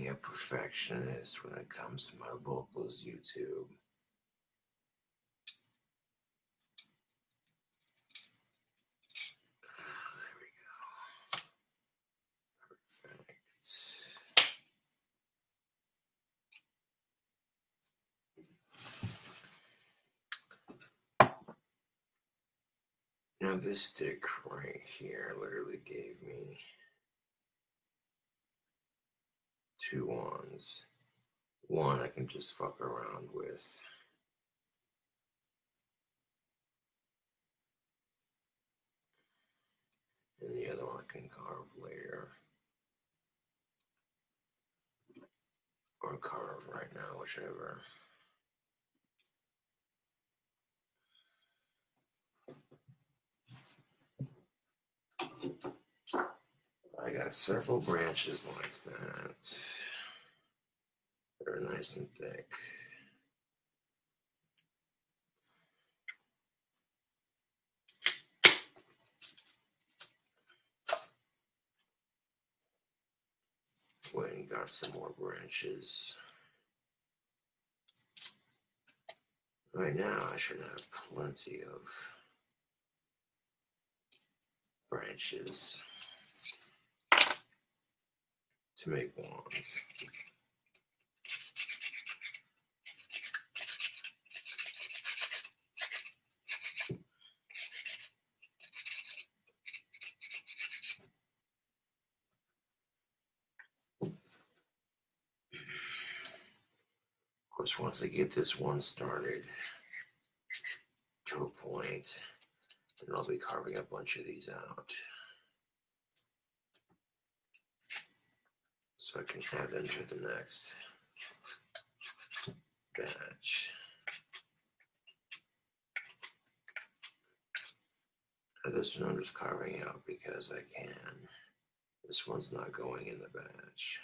a perfectionist when it comes to my vocals, YouTube. There we go. Perfect. Now this stick right here literally gave me 2 wands. One I can just fuck around with. And the other one I can carve later. Or carve right now, whichever. I got several branches like that. They're nice and thick. Went and got some more branches. Right now, I should have plenty of branches to make wands. Of course, once I get this one started to a point, then I'll be carving a bunch of these out. So I can add them to the next batch. Now this one I'm just carving out because I can. This one's not going in the batch.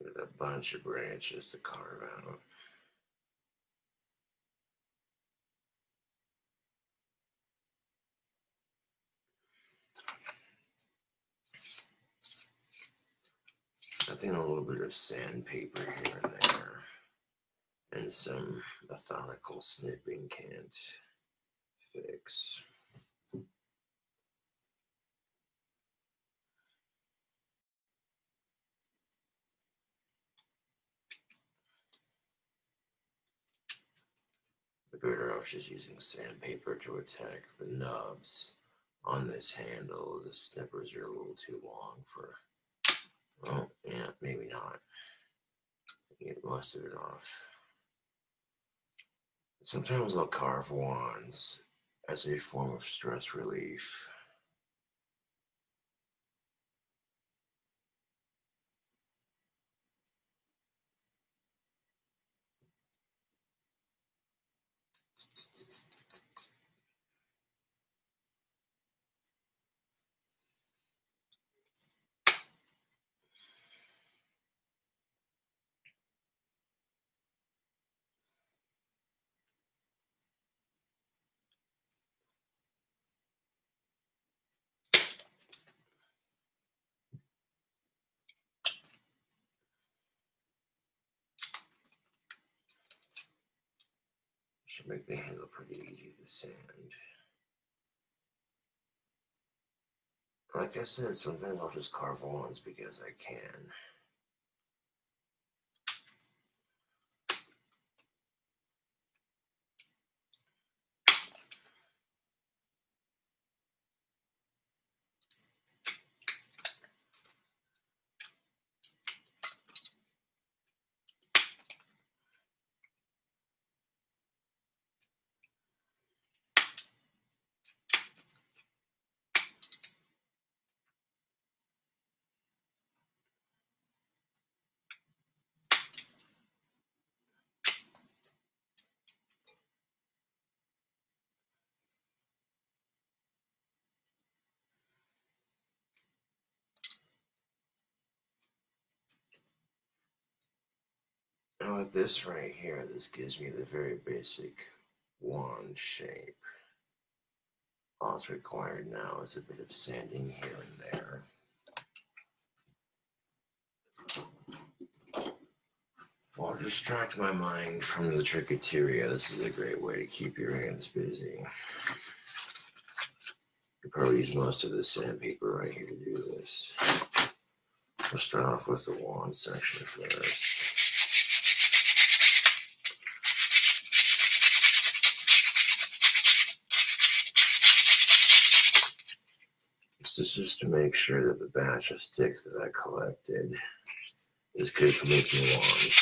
There's a bunch of branches to carve out. I think a little bit of sandpaper here and there, and some methodical snipping can't fix. We're better off just using sandpaper to attack the nubs on this handle. The snippers are a little too long for, well, yeah, maybe not. Get most of it off. Sometimes I'll carve wands as a form of stress relief. Should make the handle pretty easy to sand. Like I said, sometimes I'll just carve wands because I can. with this right here, this gives me the very basic wand shape. All that's required now is a bit of sanding here and there. While distract my mind from the tricketeria, this is a great way to keep your hands busy. You probably use most of the sandpaper right here to do this. We'll start off with the wand section first. This is just to make sure that the batch of sticks that I collected is good for making wands.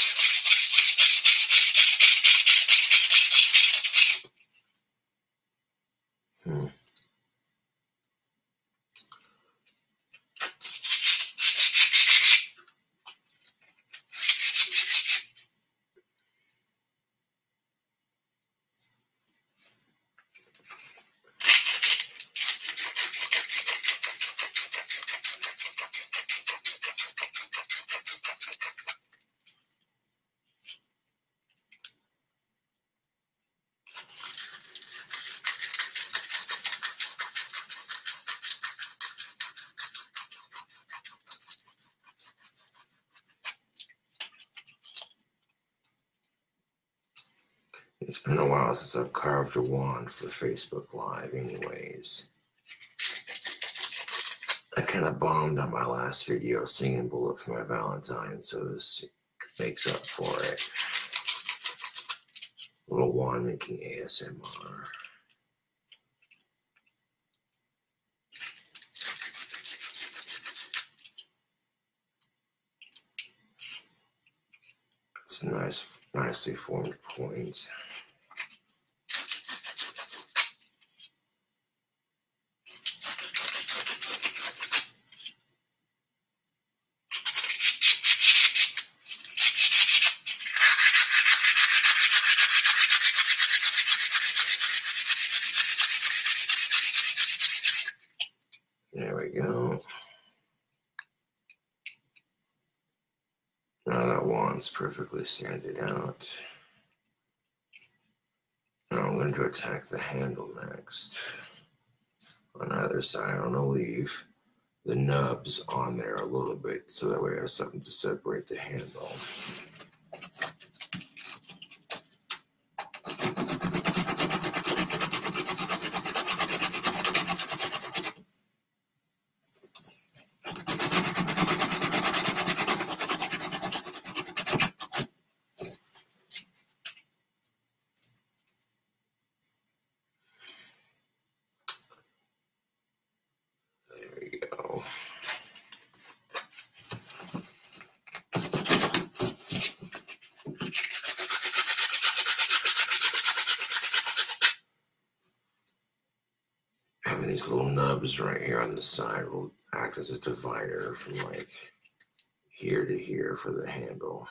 It's been a while since I've carved a wand for Facebook Live anyways. I kind of bombed on my last video singing Bullet for My Valentine, so this makes up for it. A little wand making ASMR. It's a nicely formed point. There we go. Now that wand's perfectly sanded out. Now I'm going to attack the handle next. On either side, I'm going to leave the nubs on there a little bit so that way I have something to separate the handle. Having these little nubs right here on the side will act as a divider from like here to here for the handle.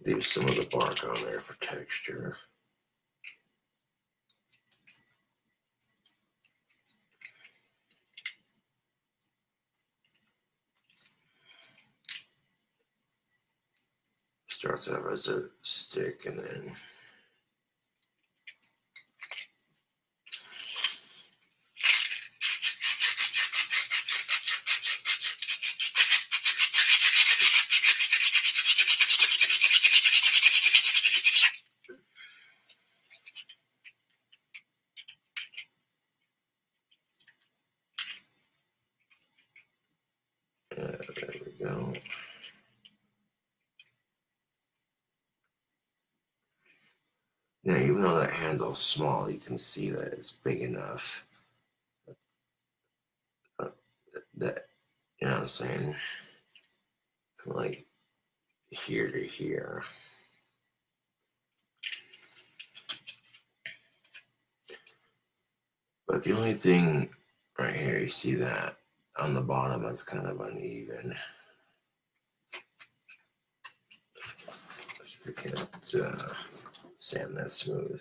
Leave some of the bark on there for texture. Starts out as a stick and then there we go. Now, even though that handle's small, you can see that it's big enough that, you know what I'm saying, from like here to here. But the only thing right here, you see that on the bottom that's kind of uneven. We can't sand that smooth.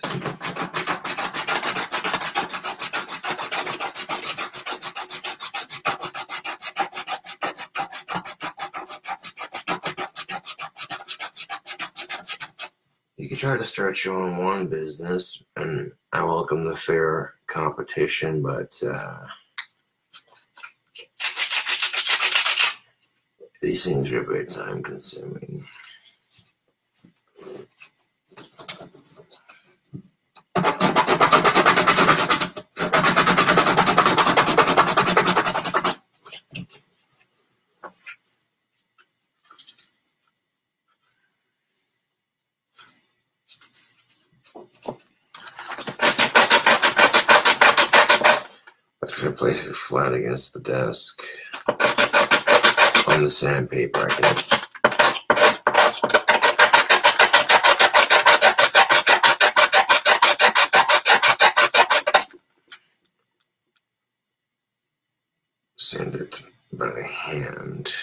You can try to start your own wine business, and I welcome the fair competition, but these things are a bit time consuming. If I place it flat against the desk on the sandpaper, I can sand it by hand.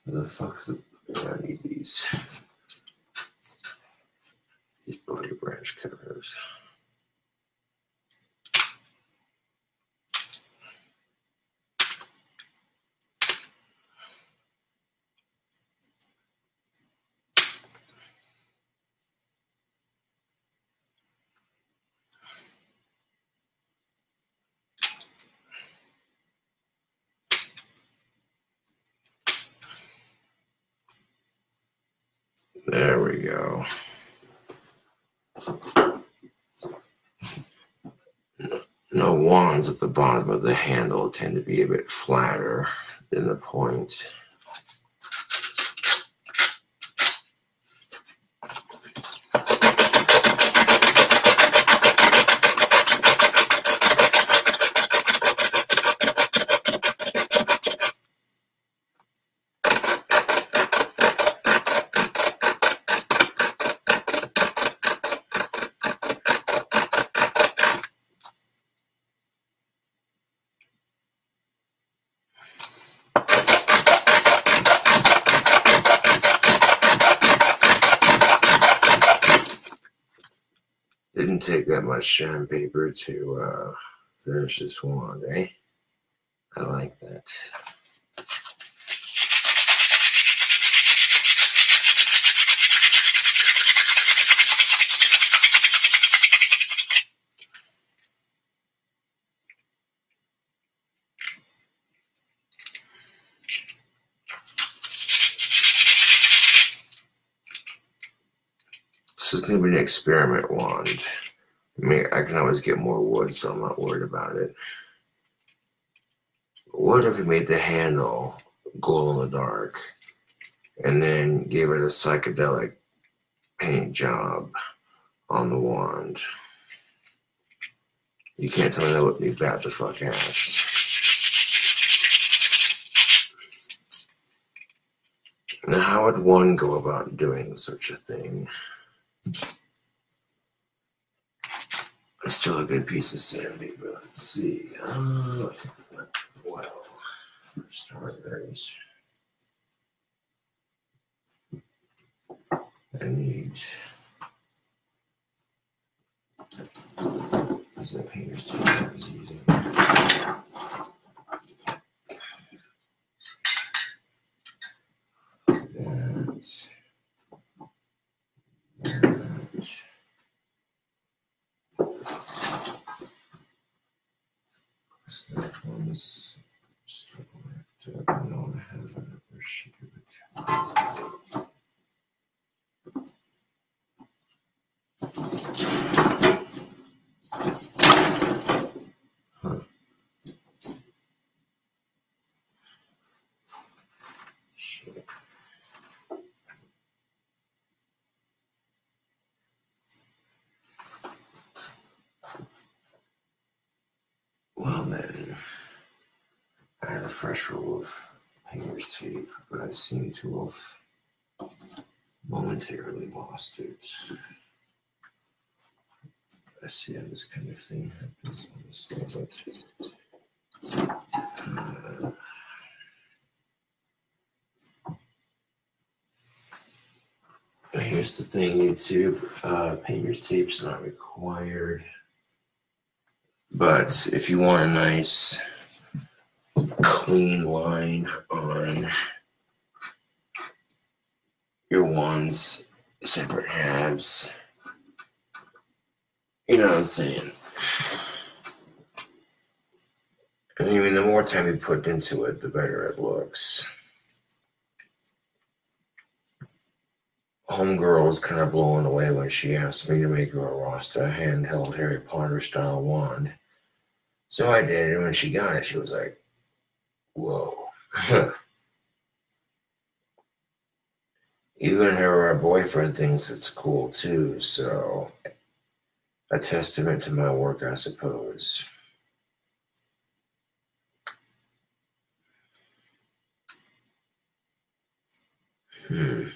Where the fuck is I need these body branch cutters. There we go. No, wands at the bottom of the handle tend to be a bit flatter than the point. Didn't take that much sandpaper to finish this wand, eh? I like that. This is going to be an experiment wand. I mean, I can always get more wood, so I'm not worried about it. What if we made the handle glow in the dark and then gave it a psychedelic paint job on the wand? You can't tell me that would be bad the fuck ass. Now, how would one go about doing such a thing? It's still a good piece of sandpaper. Let's see. Well, for starters, I need. Is that painter's tool I was using? That one's still connected. I know I have another sheet of it. Huh. Shit. Well then, I had a fresh roll of painter's tape, but I seem to have momentarily lost it. I see how this kind of thing happens on this little bit. Here's the thing, YouTube. Painter's tape's not required. But if you want a nice clean line on your wands separate halves. You know what I'm saying? And I mean, the more time you put into it, the better it looks. Homegirl was kind of blown away when she asked me to make her a Rasta handheld Harry Potter style wand. So I did, and when she got it, she was like, whoa. Even her boyfriend thinks it's cool too, so a testament to my work, I suppose. I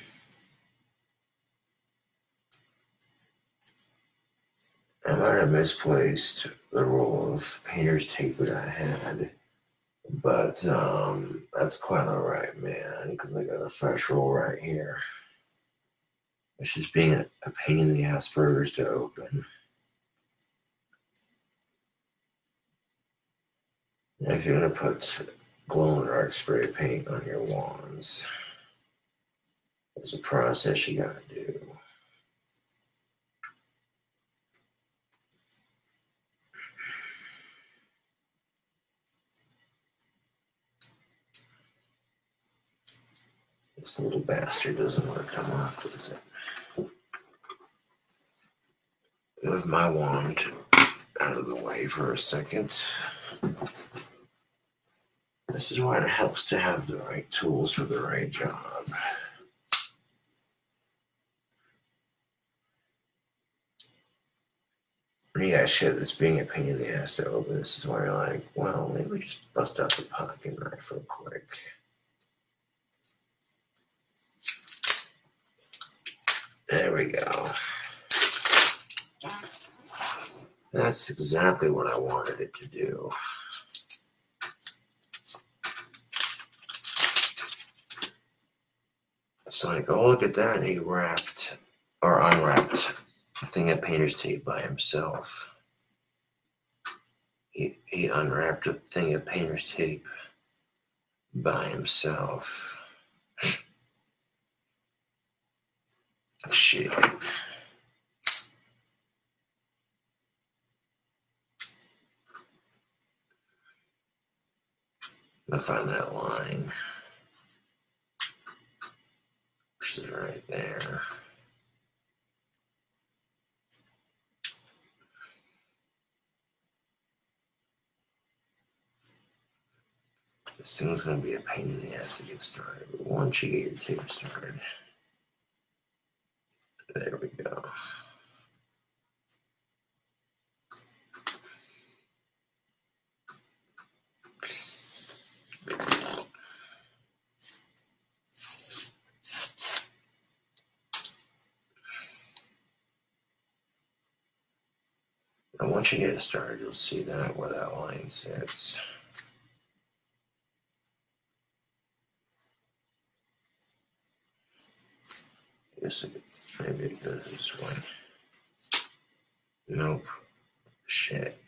might have misplaced the roll of painter's tape that I had, but that's quite alright, man, because I got a fresh roll right here. It's just being a pain in the ass burgers to open. Now, if you're going to put glow-in-the-dark spray paint on your wands, there's a process you got to do. This little bastard doesn't want to come off, does it? With my wand out of the way for a second. This is why it helps to have the right tools for the right job. When you got shit that's being a pain in the ass to open, this is why you're like, well, maybe just bust out the pocket knife real quick. There we go. That's exactly what I wanted it to do. It's like, oh, look at that. He wrapped or unwrapped a thing of painter's tape by himself. He unwrapped a thing of painter's tape by himself. Shit. I find that line, which is right there. This thing's going to be a pain in the ass to get started, but once you get your tape started, there we go. And once you get it started, you'll see that where that line sits. I guess maybe it goes this way. Nope. Shit.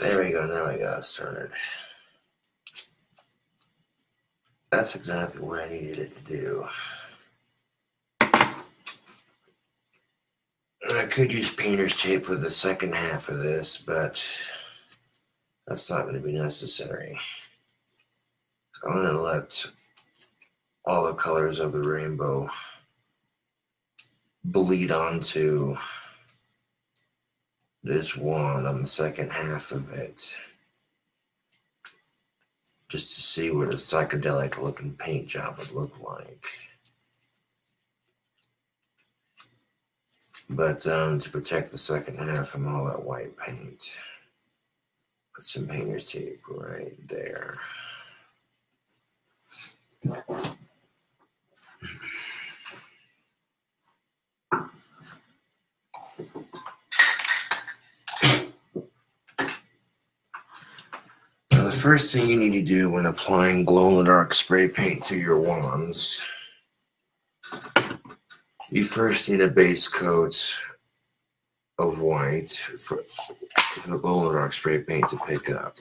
There we go, now I got it started. That's exactly what I needed it to do. And I could use painter's tape for the second half of this, but that's not going to be necessary. I'm going to let all the colors of the rainbow bleed onto this wand on the second half of it, just to see what a psychedelic looking paint job would look like. But to protect the second half from all that white paint, put some painter's tape right there. Now, the first thing you need to do when applying glow-in-the-dark spray paint to your wands You first need a base coat of white for the glow-in-the-dark spray paint to pick up.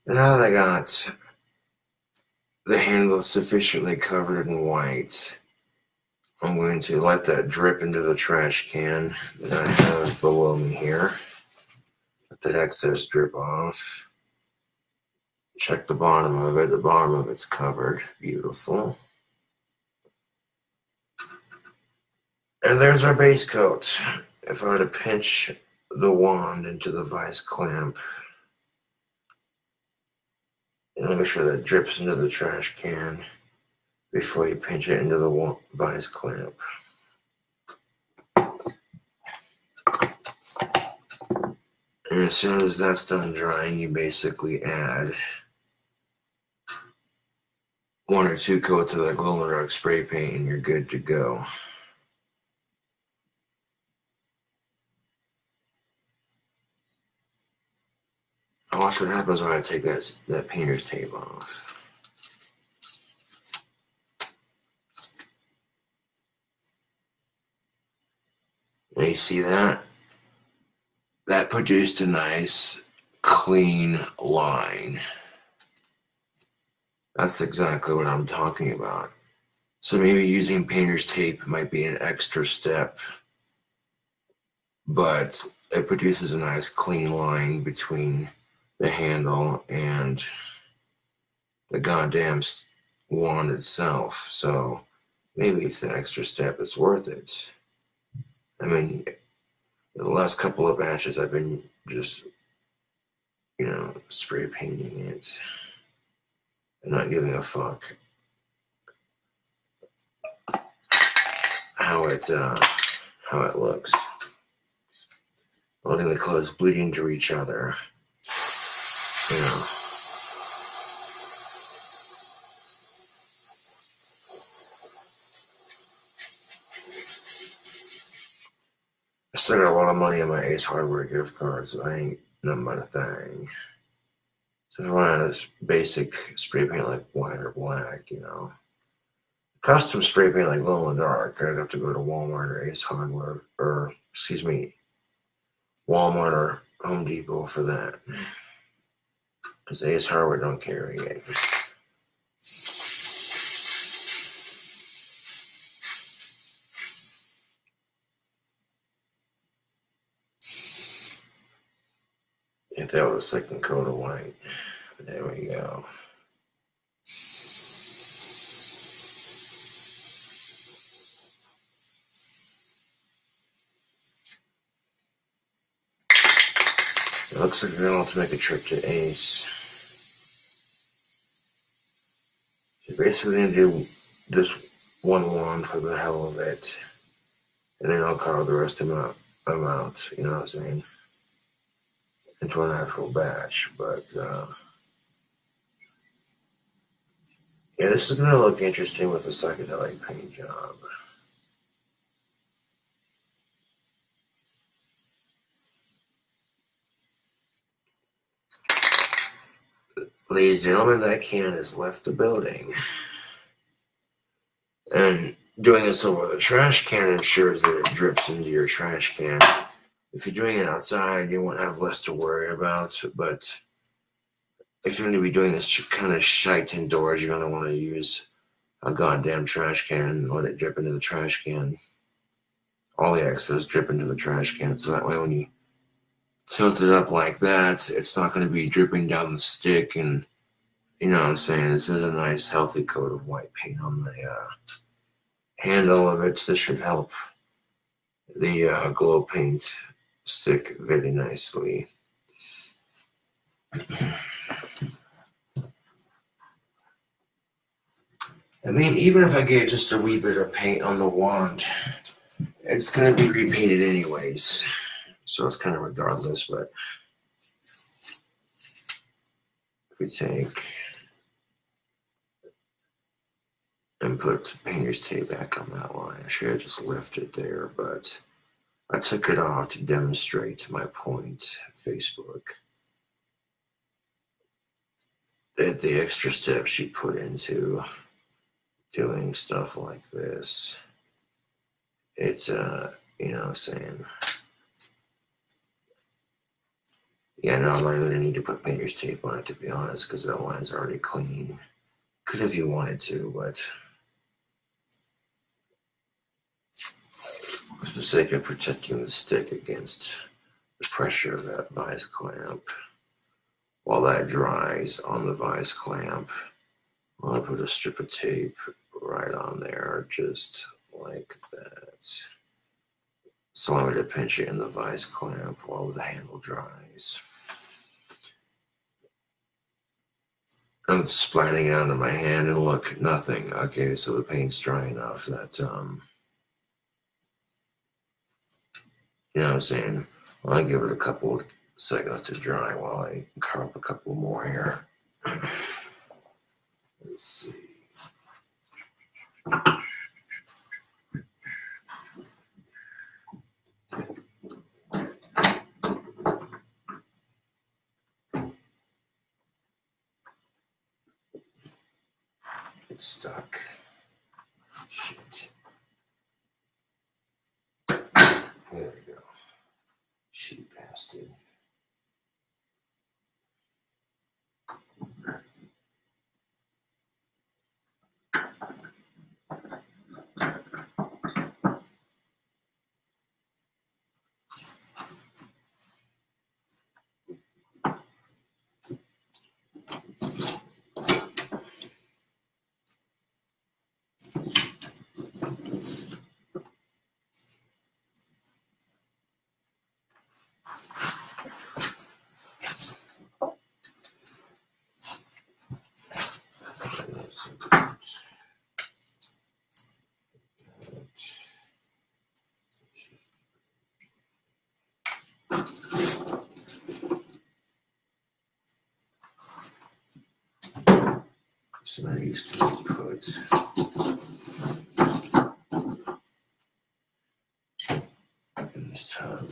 And now that I got the handle sufficiently covered in white, I'm going to let that drip into the trash can that I have below me here. Let that excess drip off. Check the bottom of it. The bottom of it's covered. Beautiful. And there's our base coat. If I were to pinch the wand into the vice clamp, and make sure that drips into the trash can before you pinch it into the vice clamp. And as soon as that's done drying, you basically add 1 or 2 coats of that glow-in-the-dark spray paint and you're good to go. Watch what happens when I take that painter's tape off. Now you see that? That produced a nice, clean line. That's exactly what I'm talking about. So maybe using painter's tape might be an extra step, but it produces a nice, clean line between the handle and the goddamn wand itself. So maybe it's an extra step. It's worth it. I mean, the last couple of batches I've been just, spray painting it and not giving a fuck how it looks. Letting the colors bleed into each other. I still got a lot of money on my Ace Hardware gift card, so I ain't nothing but a thing. So if I want this basic spray paint like white or black, custom spray paint like glow in the dark, I'd have to go to Walmart or Ace Hardware, Walmart or Home Depot for that. Because Ace Hardware don't carry it. If that was a second coat of white. There we go. It looks like we're going to have to make a trip to Ace. So basically going to do this one wand for the hell of it. And then I'll carve the rest of them out, you know what I'm saying? Into an actual batch. But, yeah, this is going to look interesting with the psychedelic paint job. Ladies and gentlemen, that can has left the building. And doing this over the trash can ensures that it drips into your trash can. If you're doing it outside, you won't have less to worry about. But if you're going to be doing this kind of shite indoors, you're going to want to use a goddamn trash can and let it drip into the trash can. All the excess drip into the trash can. So that way when you tilt it up like that, it's not going to be dripping down the stick. And you know what I'm saying? This is a nice healthy coat of white paint on the handle of it. This should help the glow paint stick very nicely. I mean, even if I get just a wee bit of paint on the wand, it's going to be repainted anyways. So it's kind of regardless, but if we take me put painter's tape back on that line. I should have just left it there, but I took it off to demonstrate my point. Facebook. That the extra steps you put into doing stuff like this. It's, you know what I'm saying? Yeah, no, I'm not even going to need to put painter's tape on it, to be honest, because that line's already clean. Could if you wanted to, but for the sake of protecting the stick against the pressure of that vise clamp, while that dries on the vise clamp, I'll put a strip of tape right on there, just like that. So I'm going to pinch it in the vise clamp while the handle dries. I'm splatting it onto my hand and look, nothing. Okay, so the paint's dry enough that, you know what I'm saying? I'll give it a couple seconds to dry while I carve up a couple more here. Let's see. It's stuck. Shit. There we go. Sheet bastard. So I used to put in this tub.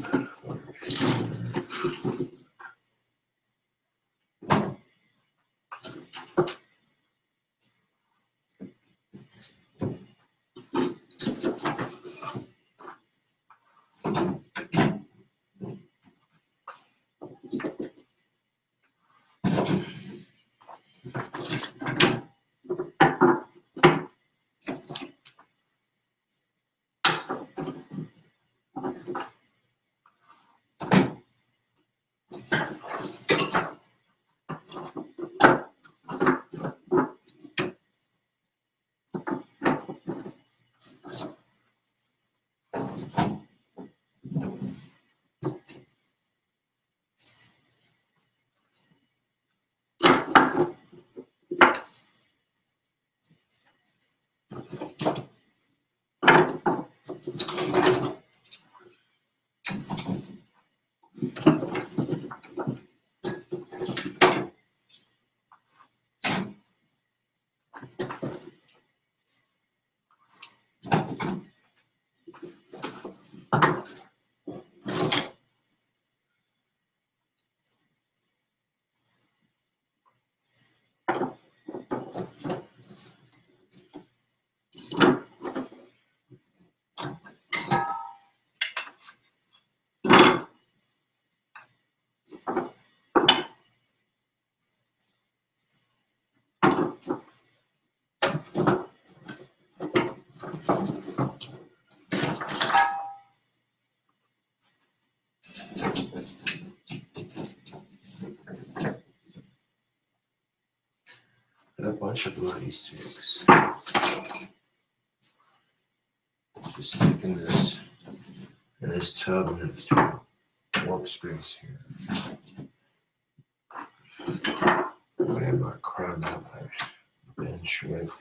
A bunch of bloody sticks. Just sticking this in this tub and in this workspace here. I have my crab on my bench with.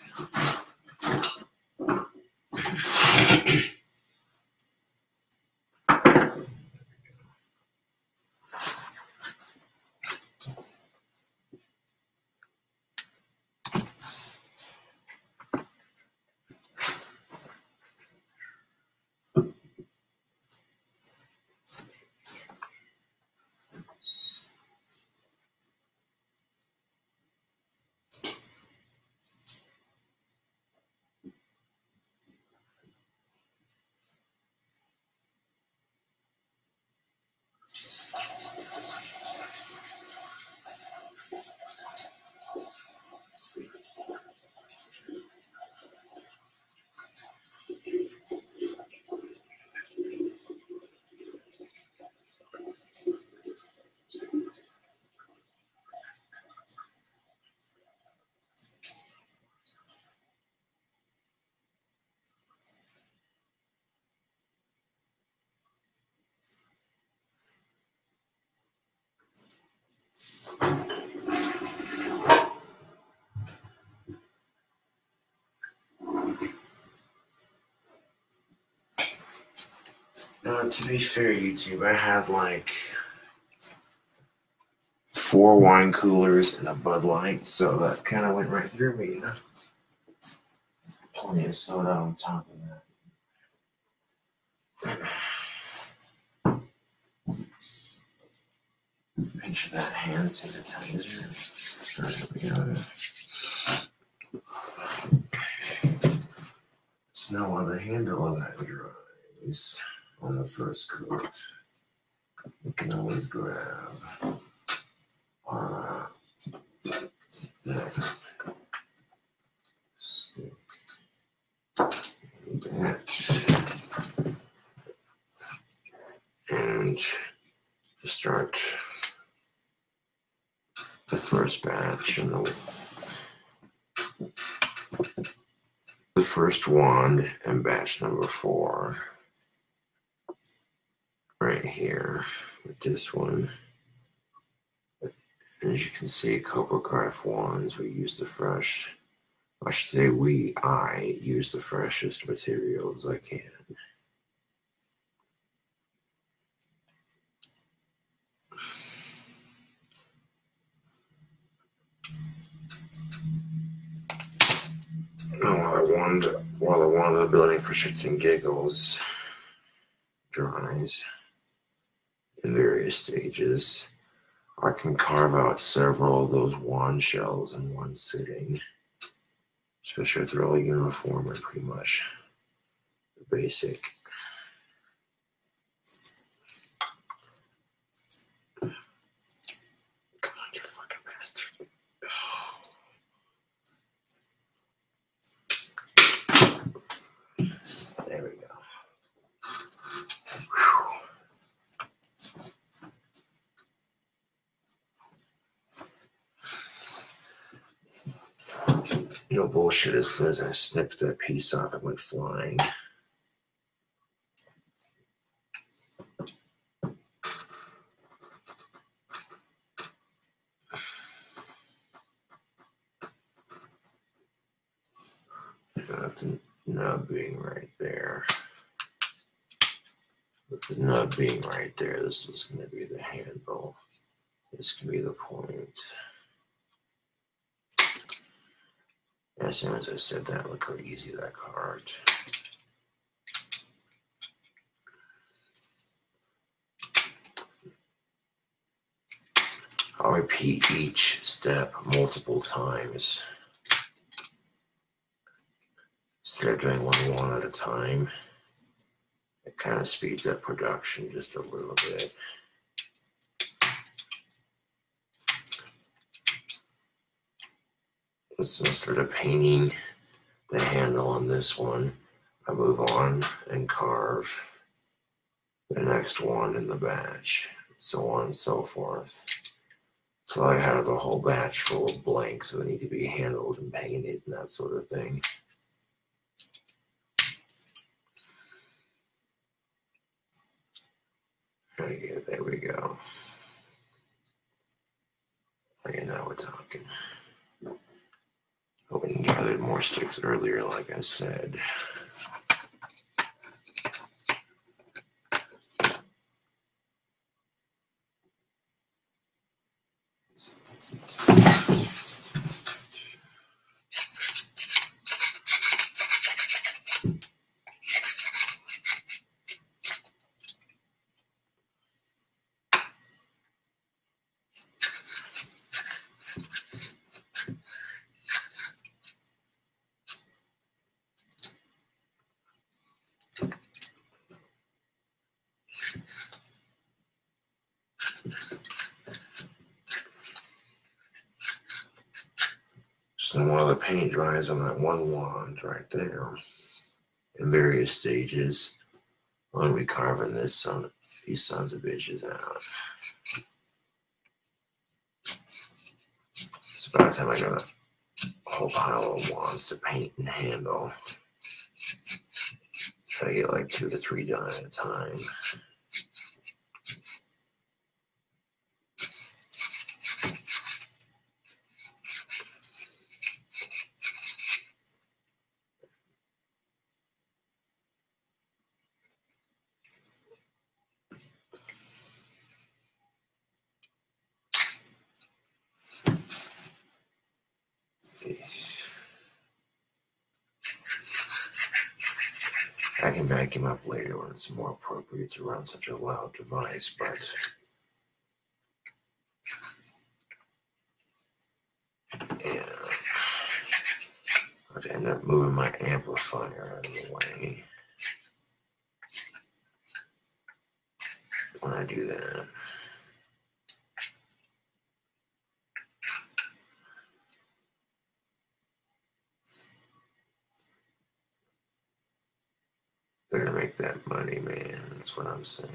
To be fair, YouTube, I had like 4 wine coolers and a Bud Light, so that kind of went right through me, you know. Plenty of soda on top of that. Pinch that hand sanitizer. There we go. So now on the handle of that dries on the first coat, you can always grab our next stick. And to start the first batch and the first wand and batch number 4 right here with this one. And as you can see, Cobra Craft wands, we use the fresh, I should say I use the freshest materials I can. While the wand of the building for shits and giggles dries in various stages, I can carve out several of those wand shells in one sitting, especially if they're all uniform and pretty much basic. Come on, you fucking bastard. There we go. No bullshit, as soon as I snipped that piece off, it went flying. Got the nub being right there. With the nub being right there, this is going to be the handle. This can be the point. As soon as I said that, look how easy that carved. I'll repeat each step multiple times. Instead of doing one at a time, it kind of speeds up production just a little bit. So instead of painting the handle on this one, I move on and carve the next one in the batch, so on and so forth. So I have the whole batch full of blanks that need to be handled and painted and that sort of thing. Okay, there we go. Okay, now we're talking. We gathered more sticks earlier, like I said. So while the paint dries on that one wand right there, in various stages, I'm going to be carving these sons of bitches out. It's about time I got a whole pile of wands to paint and handle. I get like 2 to 3 done at a time. device. I can vacuum up later when it's more appropriate to run such a loud device, but yeah, I'd end up moving my amplifier out of the way when I do that. Better make that money, man. That's what I'm saying.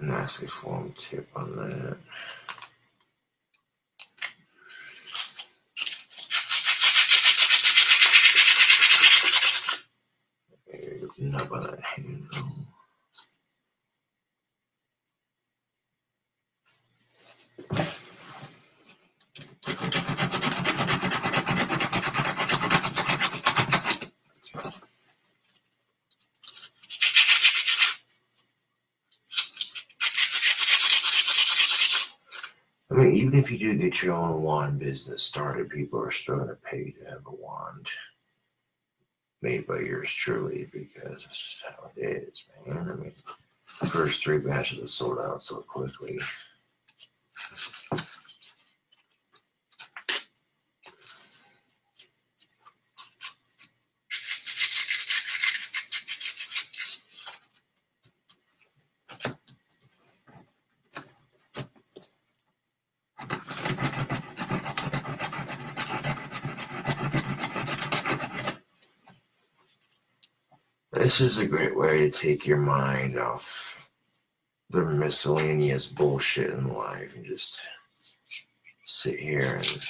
Nicely formed tip on that. There's a nub on that handle. I mean, even if you do get your own wand business started, people are still going to pay to have a wand made by yours truly, because it's just how it is, man. I mean, the first 3 batches are sold out so quickly. This is a great way to take your mind off the miscellaneous bullshit in life and just sit here and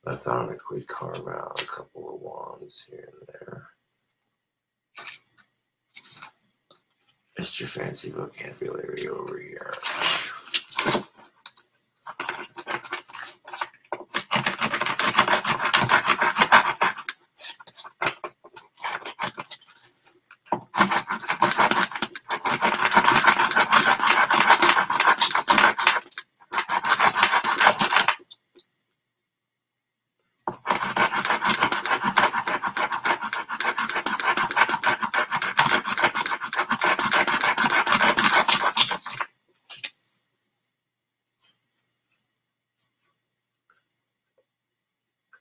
methodically carve out a couple of wands here and there. Mr. Fancy Vocabulary over here.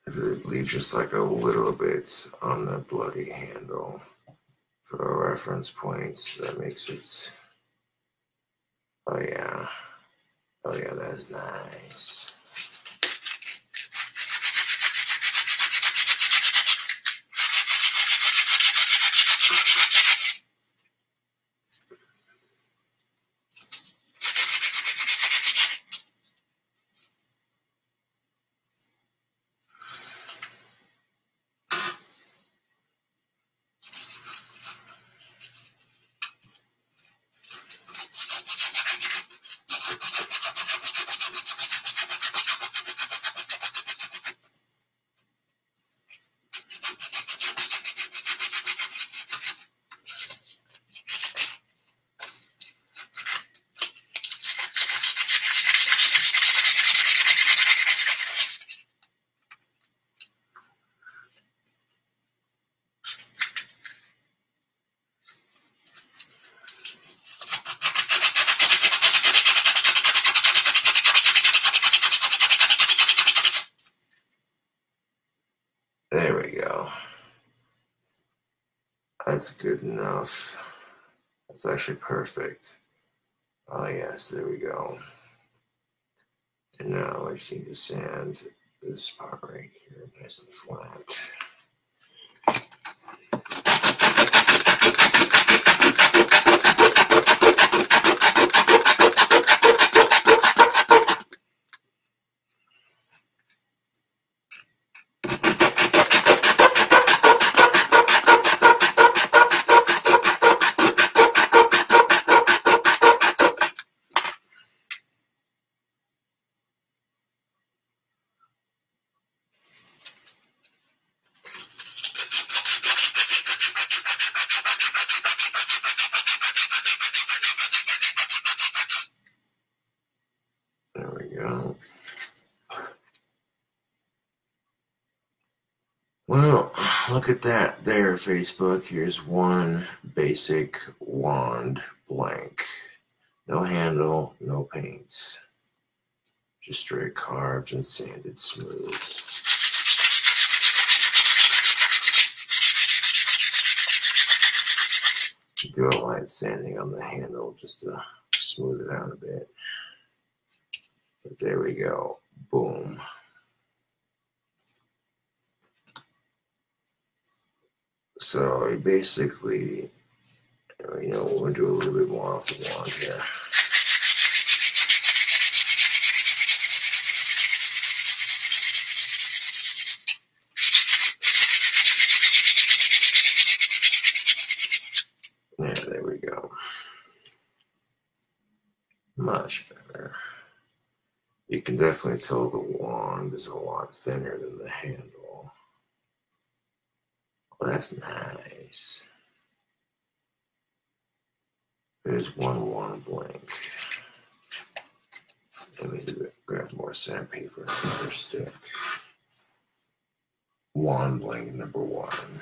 It leaves just like a little bit on the bloody handle for a reference point. That makes it. Oh yeah, that's nice. That's good enough. That's actually perfect. Oh yes, there we go. And now I just need to sand this part right here nice and flat. There we go. Well, look at that there, Facebook. Here's one basic wand blank. No handle, no paint. Just straight carved and sanded smooth. Do a light sanding on the handle just to smooth it out a bit. But there we go. Boom. So basically, we're going to do a little bit more off the wand here. Yeah, there we go. Much better. You can definitely tell the wand is a lot thinner than the handle. Well, that's nice. There's one wand blank. Let me grab more sandpaper and another stick. Wand blank number one.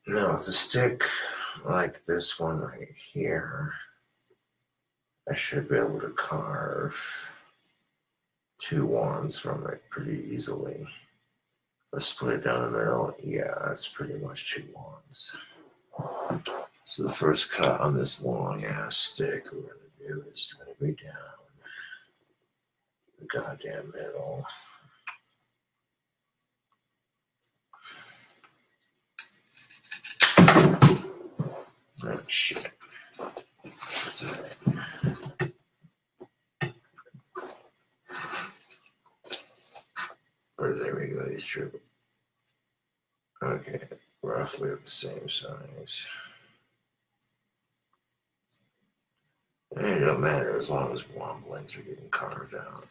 Now with a stick like this one right here, I should be able to carve two wands from it pretty easily. Let's split it down the middle. Yeah, that's pretty much two wands. So the first cut on this long ass stick we're going to do is going to be down the goddamn middle. Oh shit. That's all right. Or there we go, these two. Okay, roughly of the same size. And it don't matter as long as wand blanks are getting carved out.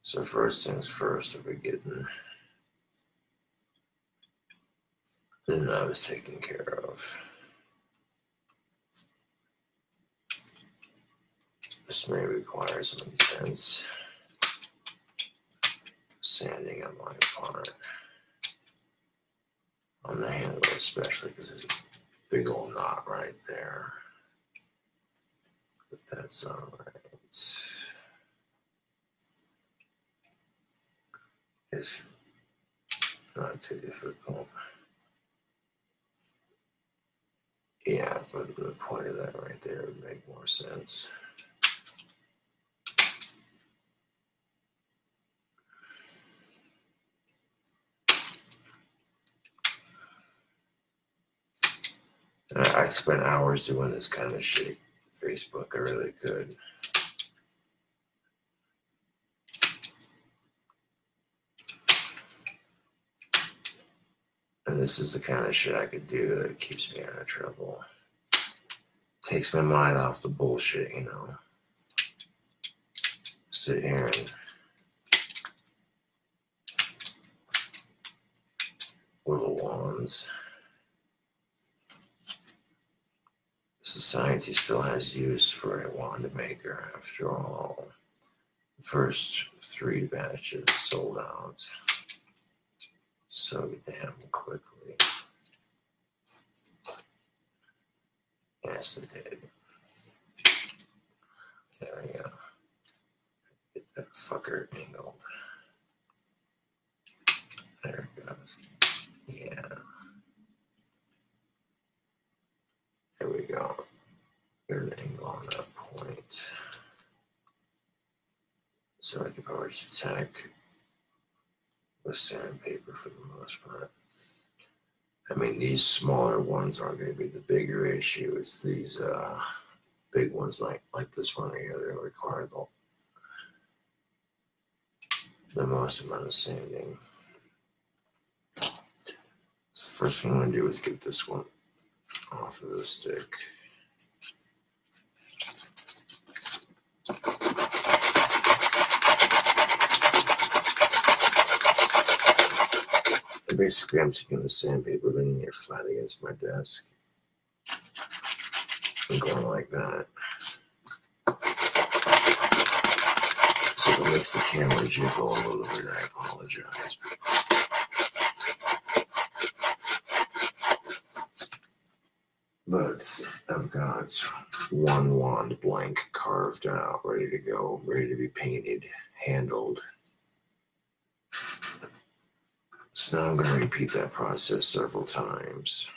So first things first, if we're getting the nubs taken care of. This may require some intense sanding on my part. On the handle especially, because there's a big old knot right there. But that's alright. It's not too difficult. Yeah, but the point of that right there would make more sense. I spent hours doing this kind of shit. Facebook, I really could. And this is the kind of shit I could do that keeps me out of trouble. Takes my mind off the bullshit, you know. Sit here and little wands. Society still has use for a wand maker. After all, the first 3 batches sold out so damn quickly. Yes, it did. There we go. Get that fucker angled. There it goes. Yeah. There we go. Get an angle on that point. So I can probably just attack with sandpaper for the most part. I mean, these smaller ones aren't going to be the bigger issue. It's these big ones like this one here that require the most amount of sanding. So the first thing I'm going to do is get this one off of the stick. And basically, I'm taking the sandpaper, leaning it flat against my desk, and going like that. So if it makes the camera jiggle a little bit, I apologize. But I've got one wand blank carved out, ready to go, ready to be painted, handled. So now I'm going to repeat that process several times.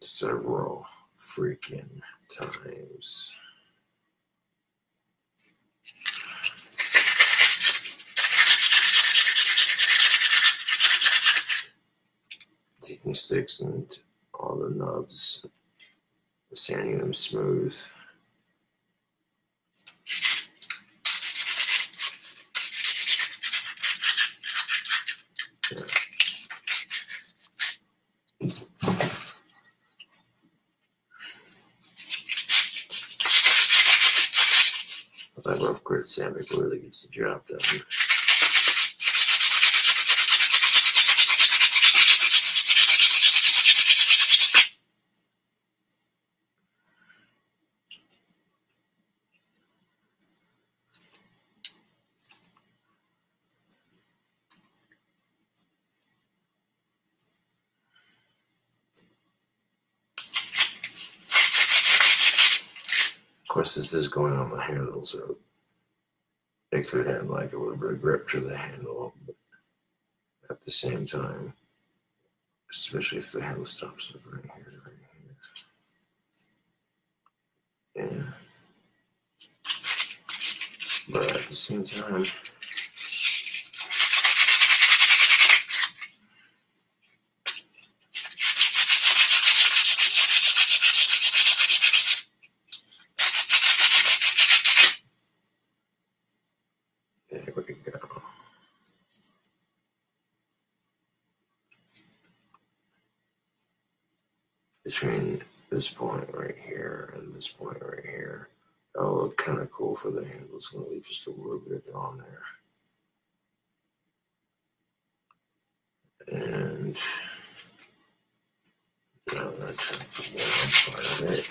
Several freaking times. Taking sticks and all the nubs, sanding them smooth. Yeah. That rough grit sandpaper really gets the job done. Of course, this is going on the handle, so it could have like a little bit of grip to the handle, but at the same time, especially if the handle stops right here, Yeah. But at the same time, there we go. Between this point right here and this point right here, that'll look kind of cool for the handle. It's going to leave just a little bit on there. And now I'm going to check the bottom part of it.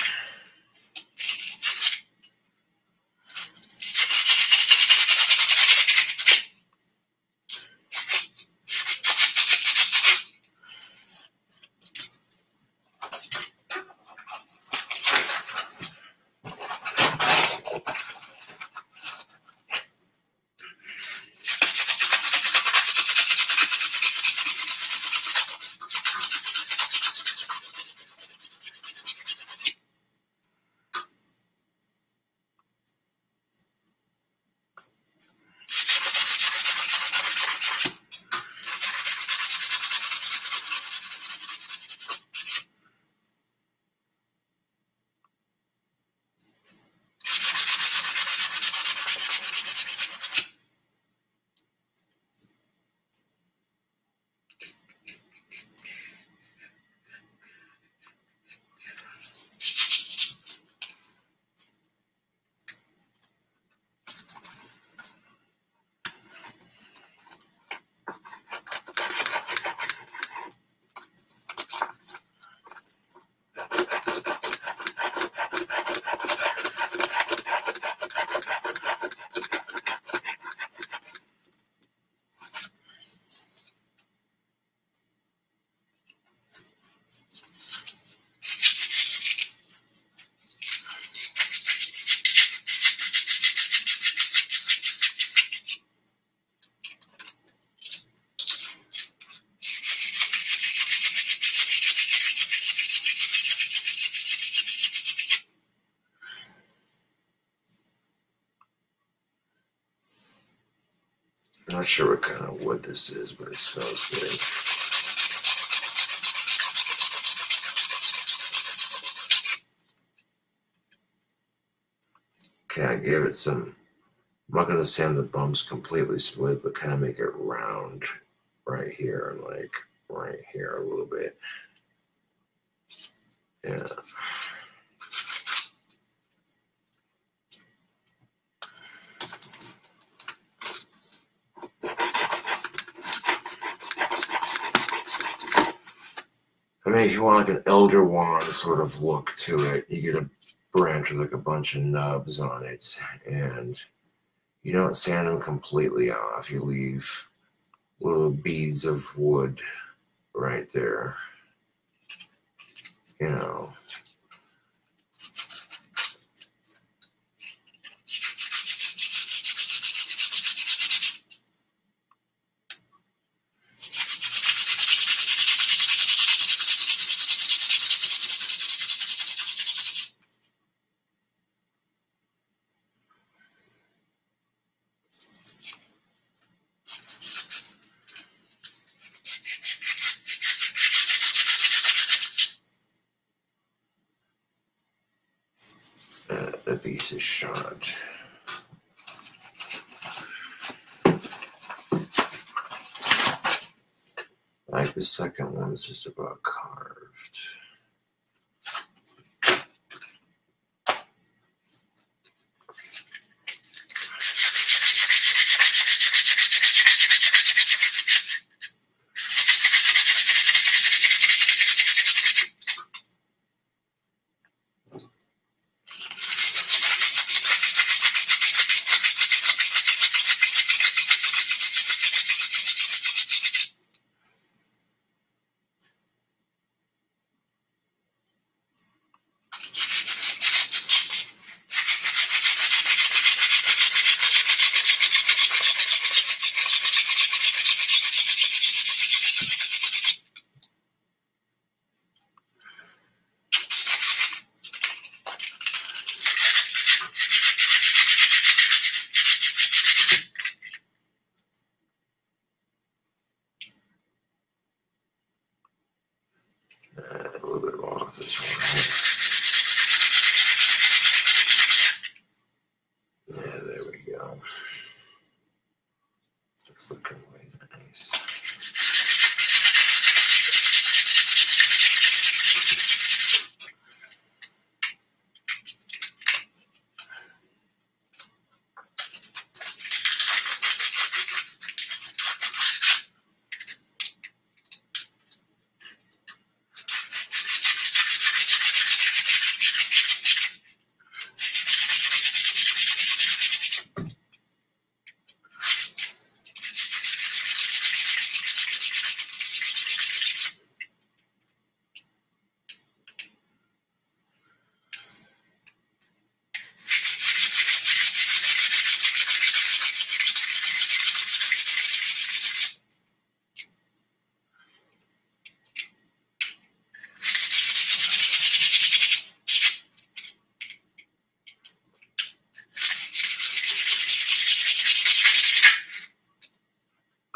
I'm not sure what kind of wood this is, but it smells good. Okay, I gave it some. I'm not going to sand the bumps completely smooth, but kind of make it round right here and like right here a little bit. Yeah. I mean, if you want like an elder wand sort of look to it, you get a branch with like a bunch of nubs on it, and you don't sand them completely off. You leave little beads of wood right there. You know. The piece is shot. Like the second one is just about carved. A little bit more of this one. Yeah, there we go. Looks looking way nice.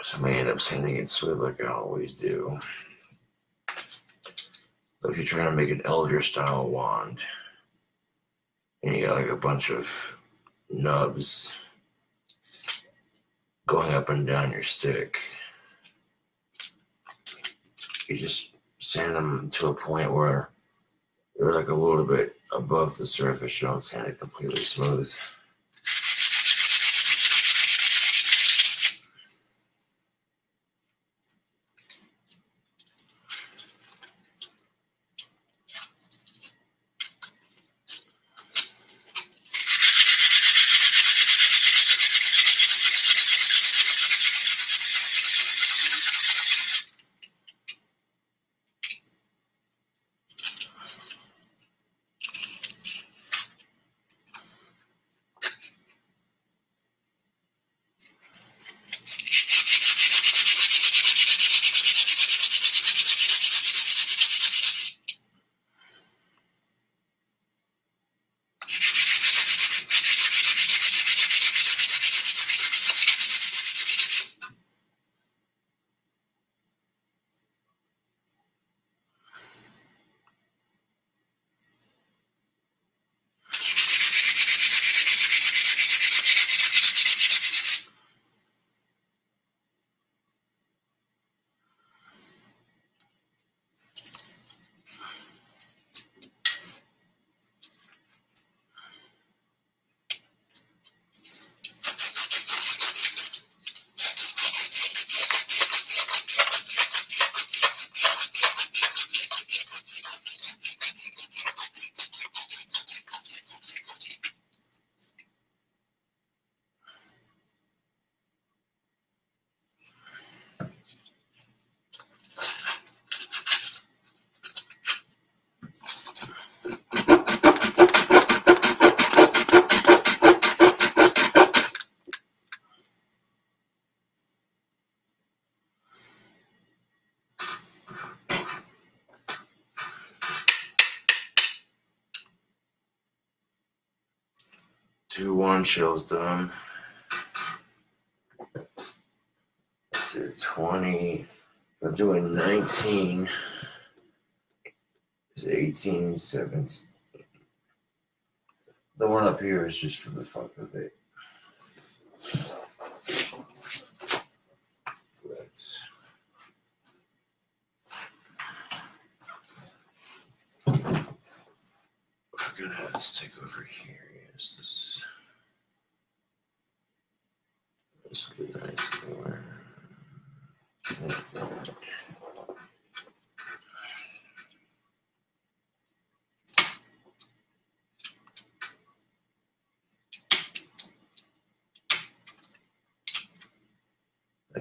So I may end up sanding it smooth like I always do. But if you're trying to make an elder style wand, and you got like a bunch of nubs going up and down your stick, you just sand them to a point where they're like a little bit above the surface. You don't sand it completely smooth. 2 1 shells done. To 20. I'm doing 19. It's 18, 17. The one up here is just for the fuck of it. Let's fucking stick over here. Yes, this will be nice.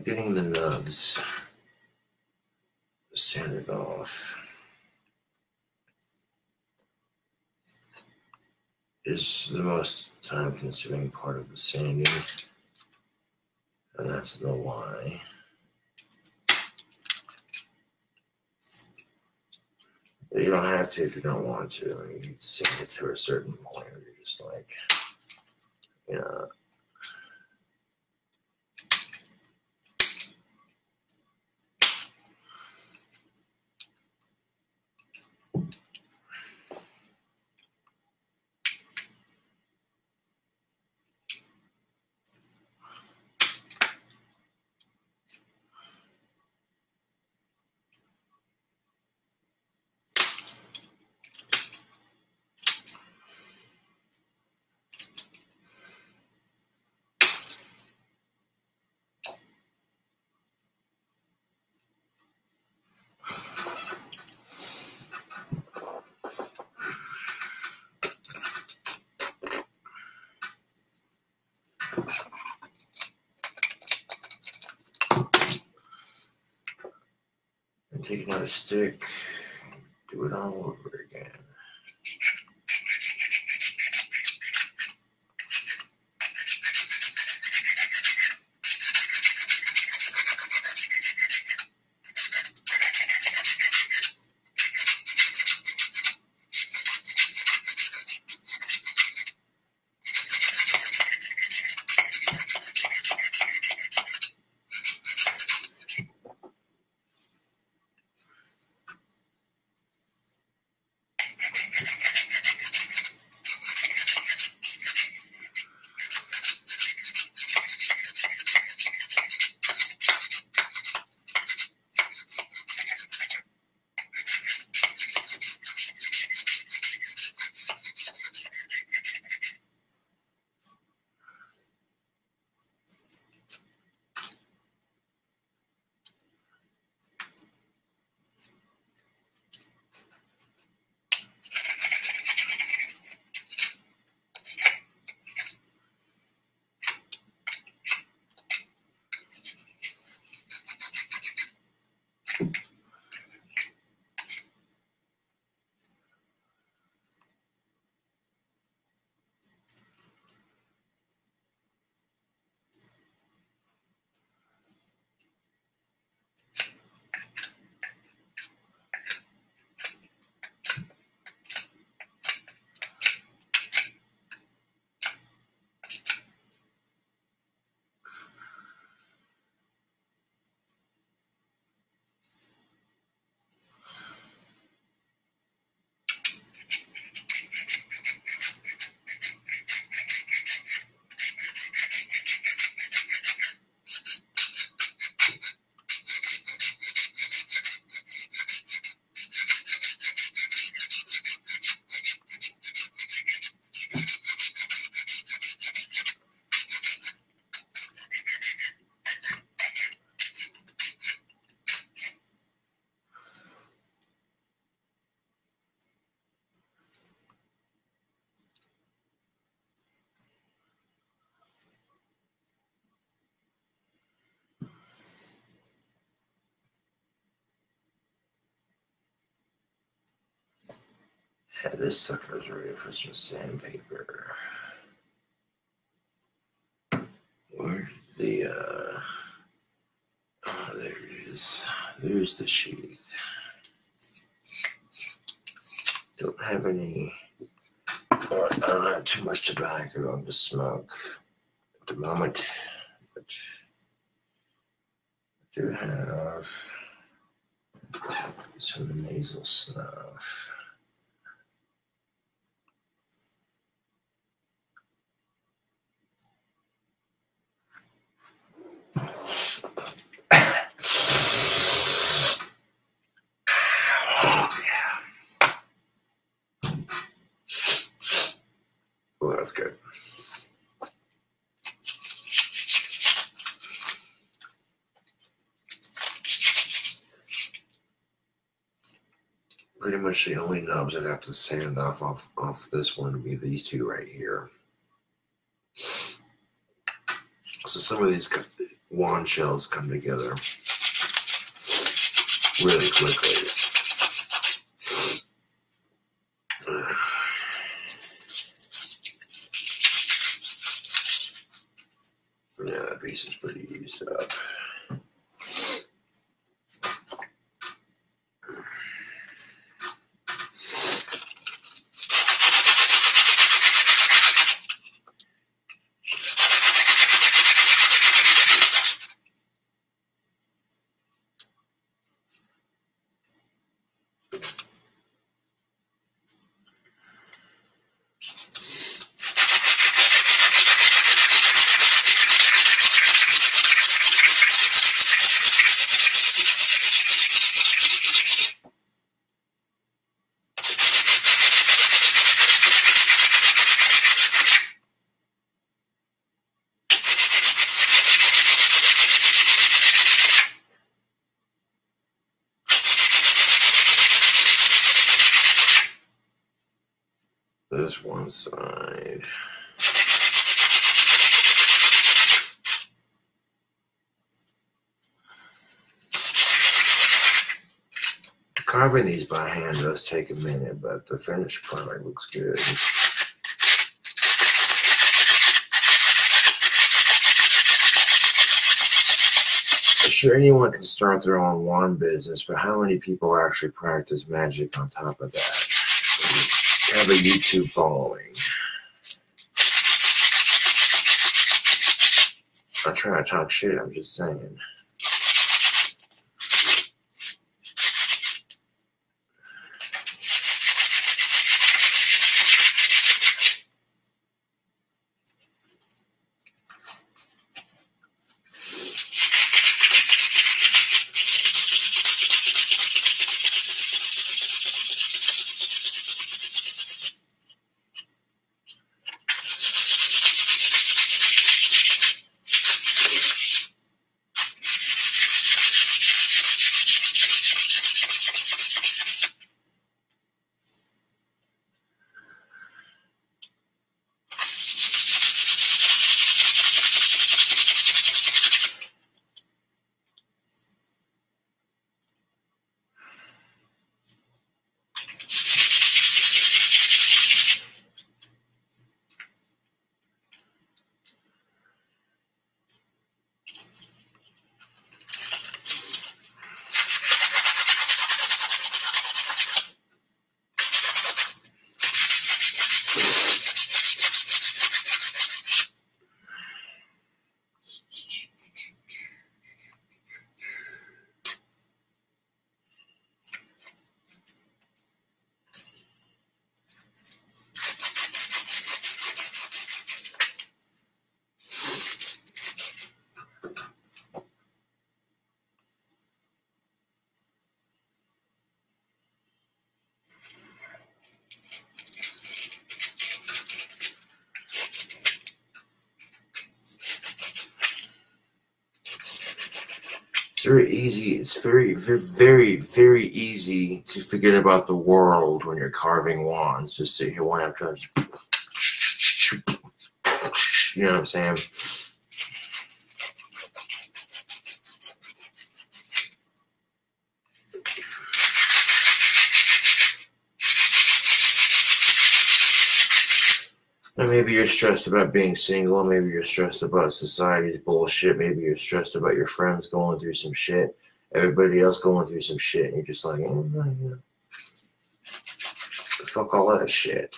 Getting the nubs sanded off is the most time-consuming part of the sanding, and that's the why. But you don't have to if you don't want to. I mean, you can sand it to a certain point where you're just like, you know. And take another stick, do it all over again. Yeah, this sucker's ready for some sandpaper. Where's the, oh, there it is. There's the sheath. Don't have any But I don't have too much tobacco to smoke at the moment, but I do have some nasal stuff. Oh, that's good. Pretty much the only nubs I'd have to sand off this one would be these two right here. So some of these wand shells come together really quickly. Yeah, that piece is pretty used up. This one side. Carving these by hand does take a minute, but the finished product looks good. Sure, anyone can start their own wand business, but how many people actually practice magic on top of that? Have a YouTube following. I'm not trying to talk shit, I'm just saying. Very easy. It's very easy to forget about the world when you're carving wands. Just sit here one after another. You know what I'm saying? And maybe you're stressed about being single. Maybe you're stressed about society's bullshit. Maybe you're stressed about your friends going through some shit. Everybody else going through some shit. And you're just like, fuck all that shit.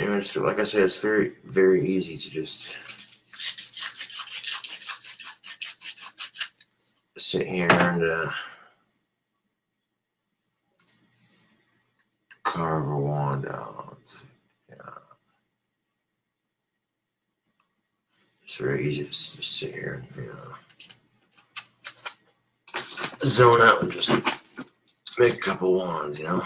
And it's, like I said, it's very, very easy to just sit here and carve a wand out. Yeah. It's very easy to just sit here and zone out and just make a couple wands, you know.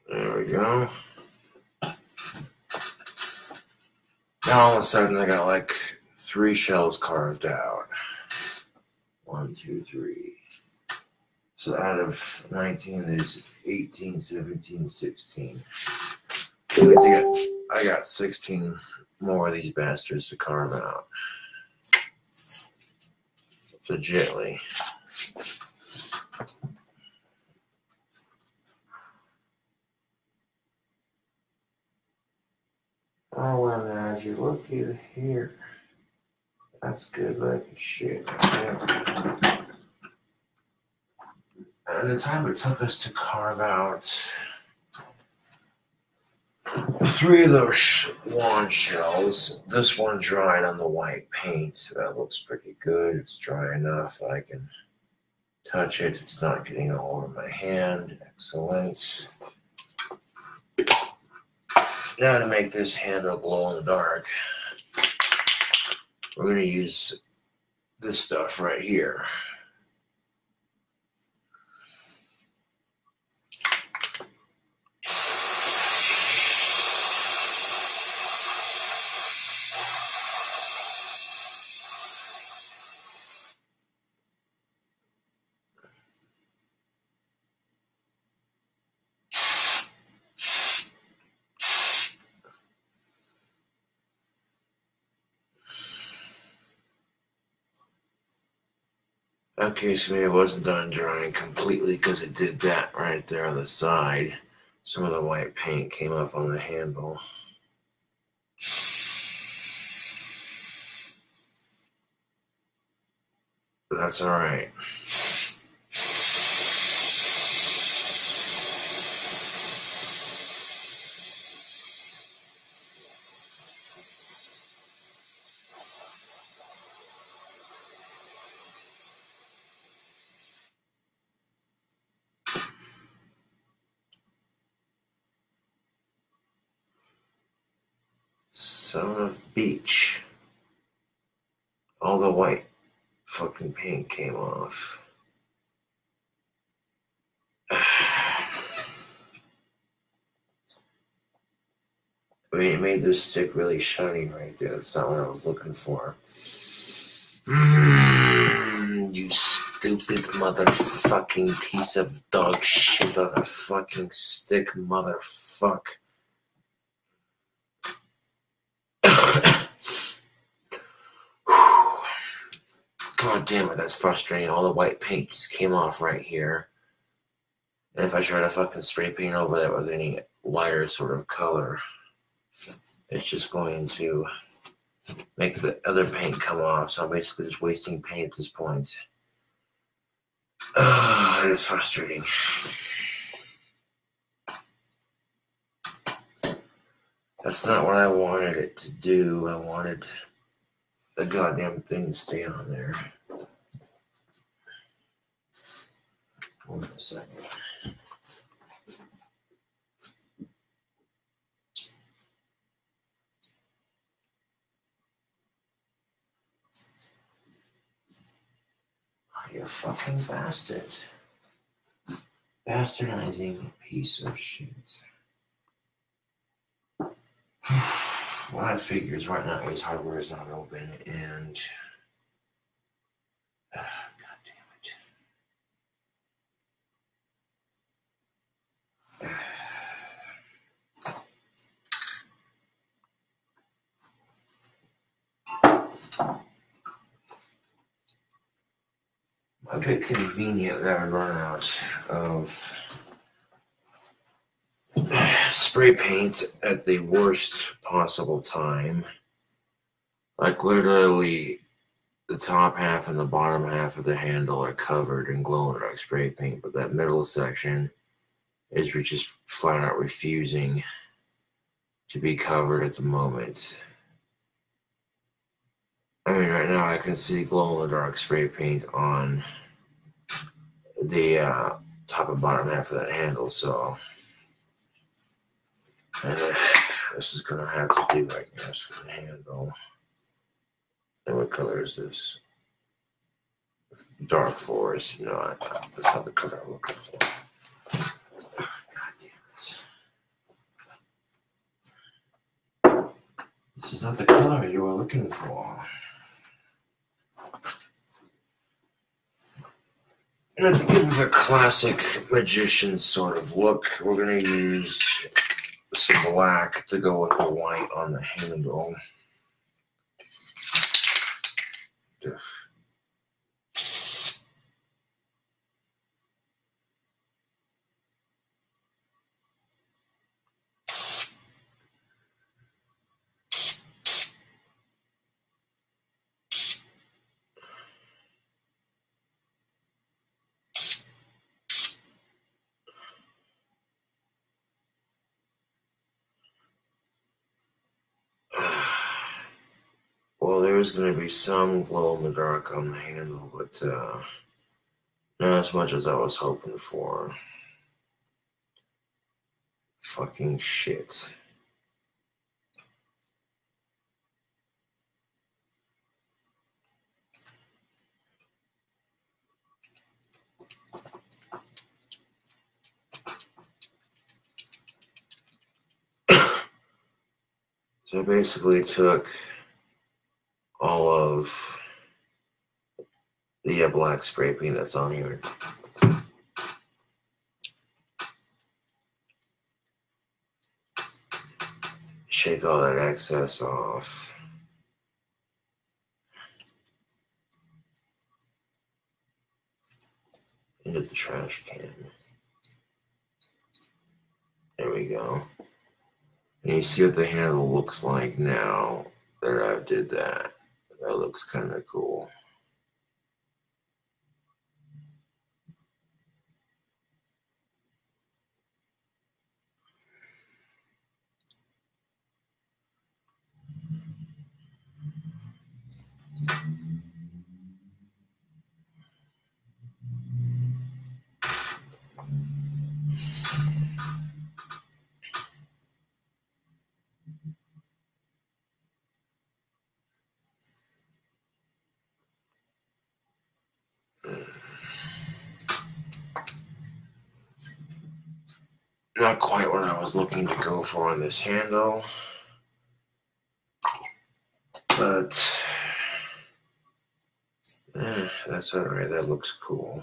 There we go. Now all of a sudden I got like 3 shells carved out. 1, 2, 3. So out of 19, there's 18, 17, 16. I got 16 more of these bastards to carve out. Legitly. Oh, well, now, as you look either here, that's good looking shit. Right. And the time it took us to carve out 3 of those wand shells. This one dried on the white paint. That looks pretty good. It's dry enough that I can touch it. It's not getting all over my hand. Excellent. Now to make this handle glow in the dark, we're going to use this stuff right here. Okay, so maybe it wasn't done drying completely because it did that right there on the side. Some of the white paint came off on the handle. But that's all right. Son of beach. All the white fucking paint came off. I mean, it made this stick really shiny right there. That's not what I was looking for. You stupid motherfucking piece of dog shit on a fucking stick, motherfuck. God damn it, that's frustrating. All the white paint just came off right here. And if I try to fucking spray paint over that with any lighter sort of color, it's just going to make the other paint come off. So I'm basically just wasting paint at this point. It is frustrating. That's not what I wanted it to do. I wanted the goddamn thing to stay on there. Hold on a second. You fucking bastard. Bastardizing piece of shit. Well, that figures right now his hardware is not open, and god damn it. bit convenient that I run out of spray paint at the worst possible time. Like literally the top half and the bottom half of the handle are covered in glow-in-the-dark spray paint, but that middle section is just flat out refusing to be covered at the moment. I mean, right now I can see glow-in-the-dark spray paint on the top and bottom half of that handle, so this is gonna have to do, I guess, for the handle. And what color is this? Dark forest. No, that's not the color I'm looking for. God damn it. This is not the color you were looking for. And to give it a classic magician sort of look, we're going to use some black to go with the white on the handle. Well, there's going to be some glow in the dark on the handle, but not as much as I was hoping for. Fucking shit. So I basically took all of the black spray paint that's on here. Shake all that excess off. Into the trash can. There we go. And you see what the handle looks like now that I did that. That looks kind of cool. Not quite what I was looking to go for on this handle, but that's alright. That looks cool.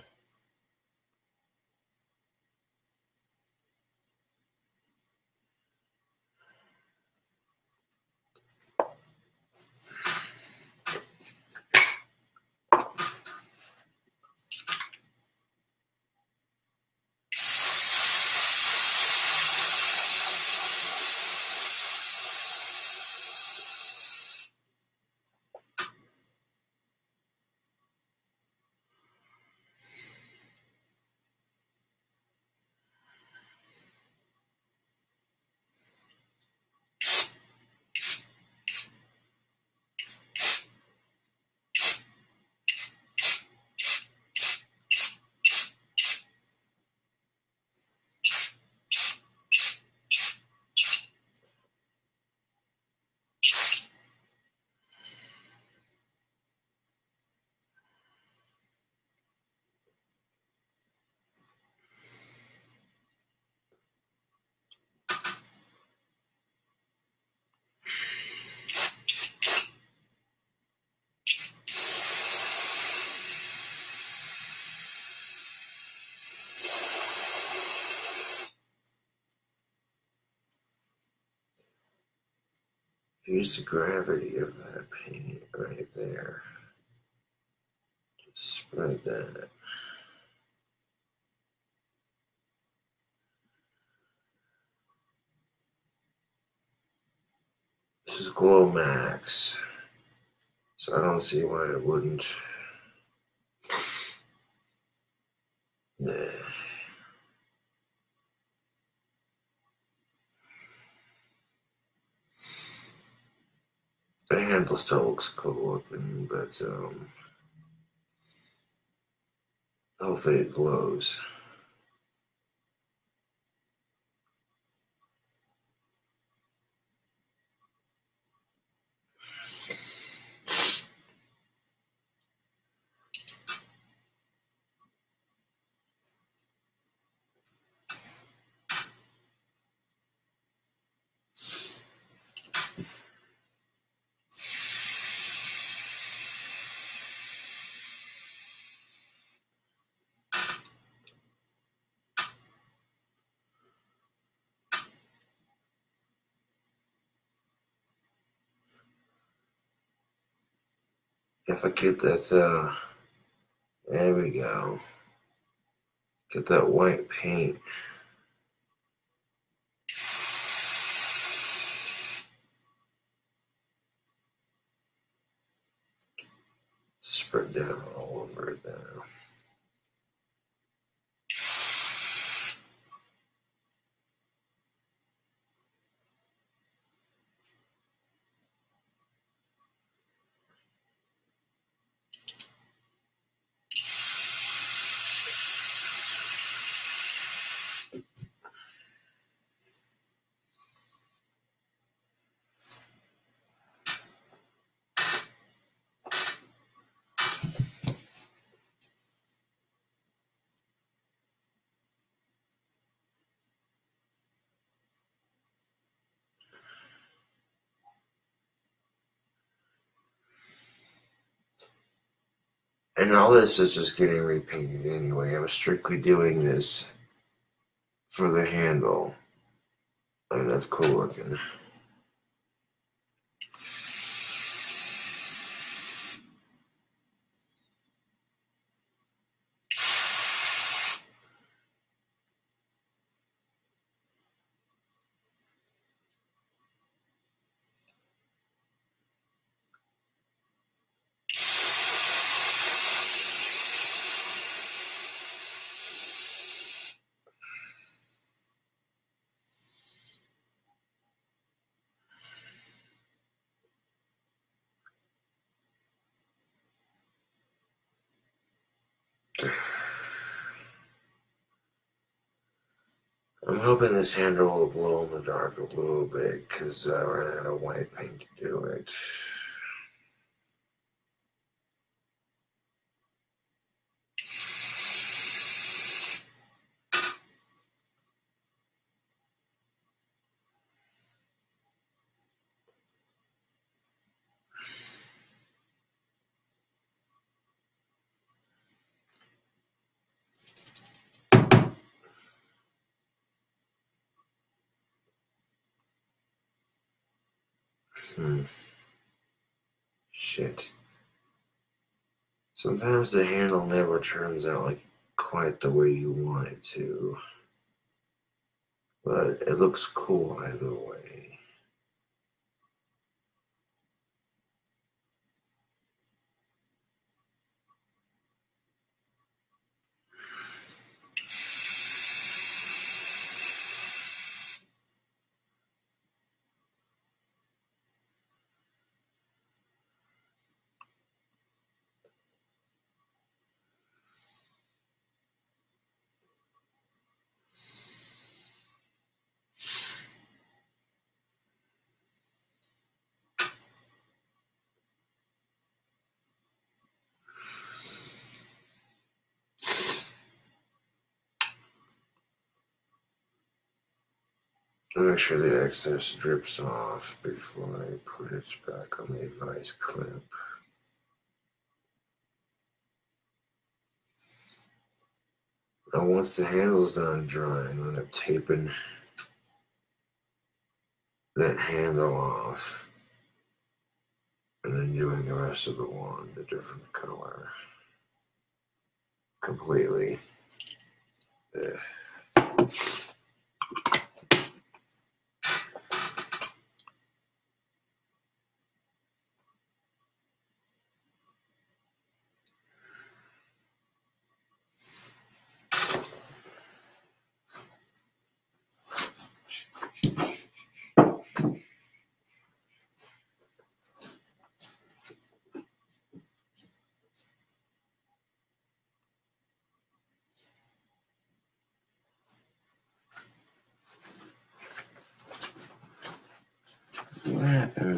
Use the gravity of that paint right there. Just spread that. This is Glow Max, so I don't see why it wouldn't. Nah. The handle still looks cool looking, but hopefully it glows. If I get that, there we go. Get that white paint. Spread down all over it now. And all this is just getting repainted anyway. I was strictly doing this for the handle. I mean, that's cool looking. I'm hoping this handle will glow in the dark a little bit because I ran out of white paint to do it. Shit. Sometimes the handle never turns out like quite the way you want it to. But it looks cool either way. Make sure the excess drips off before I put it back on the vice clip. Now once the handle's done drying, I'm going to taping that handle off and then doing the rest of the wand a different color. Completely.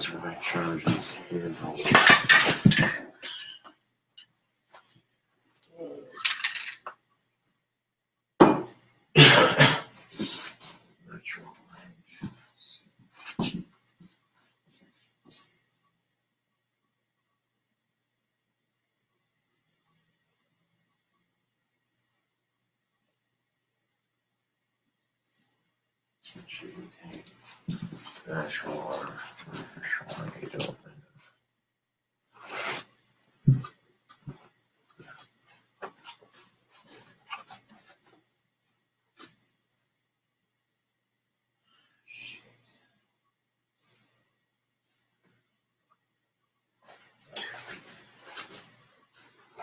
is when I charge this handle. Natural range. Should we take natural or artificial? I don't know.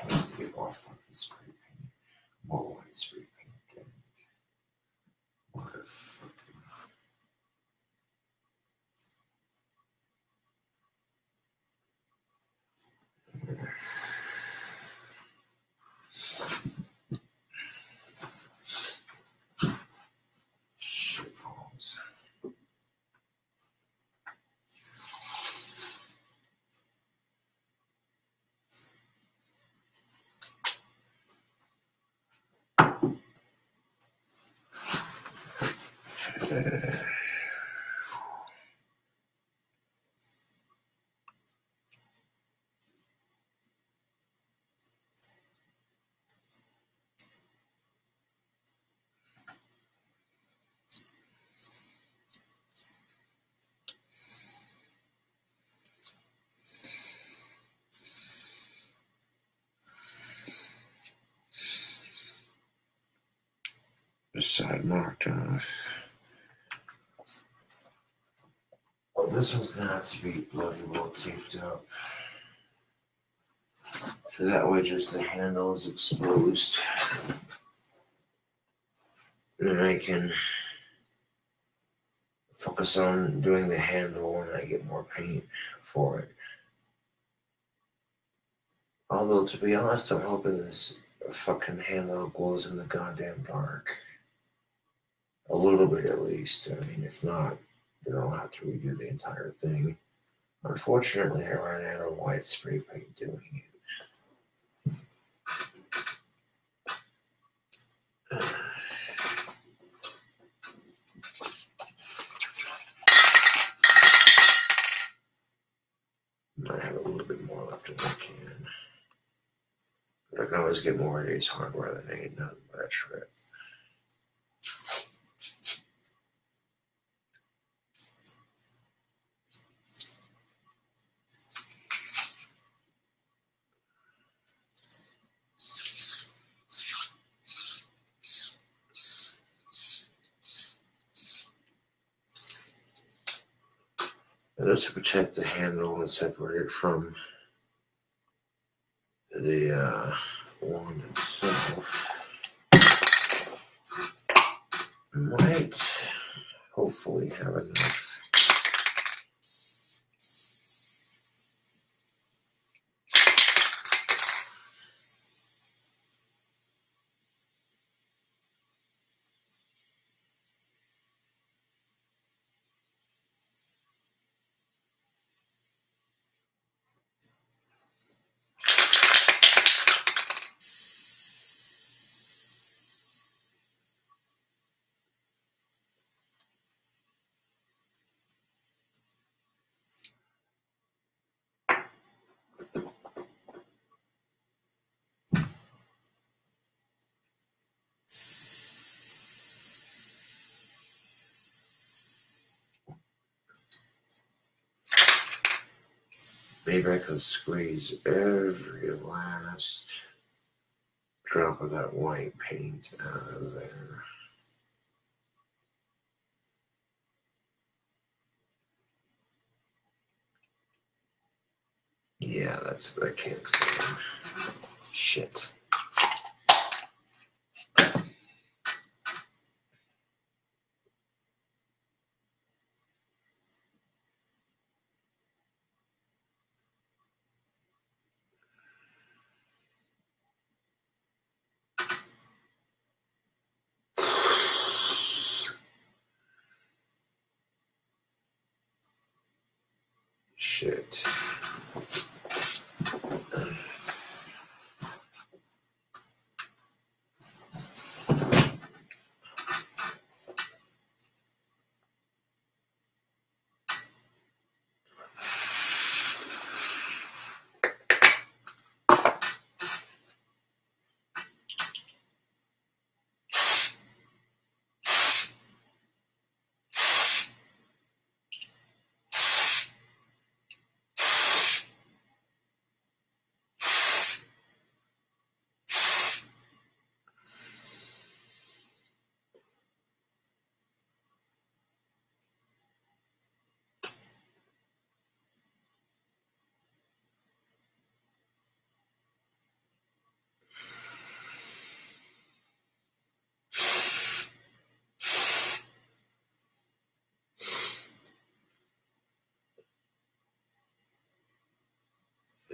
Let's get more fucking spray paint. More white spray paint. What a fucking. Shit balls. The side marked off. Oh, this one's gonna have to be bloody well taped up. So that way just the handle is exposed. And I can focus on doing the handle when I get more paint for it. Although, to be honest, I'm hoping this fucking handle glows in the goddamn dark. A little bit at least. I mean, if not, then I'll have to redo the entire thing. Unfortunately, I ran out of white spray paint doing it. I have a little bit more left in the can. But I can always get more of these hardware than ain't nothing but a trip. And this to protect the handle and separate it from the wand itself. Might hopefully have enough. Maybe I could squeeze every last drop of that white paint out of there. Yeah, that can't go. Shit. shit.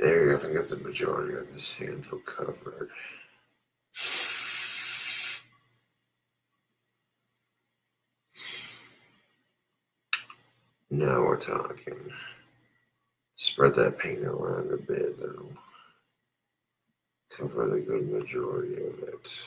There you go, I think I got the majority of this handle covered. Now we're talking. Spread that paint around a bit, though. Cover the good majority of it.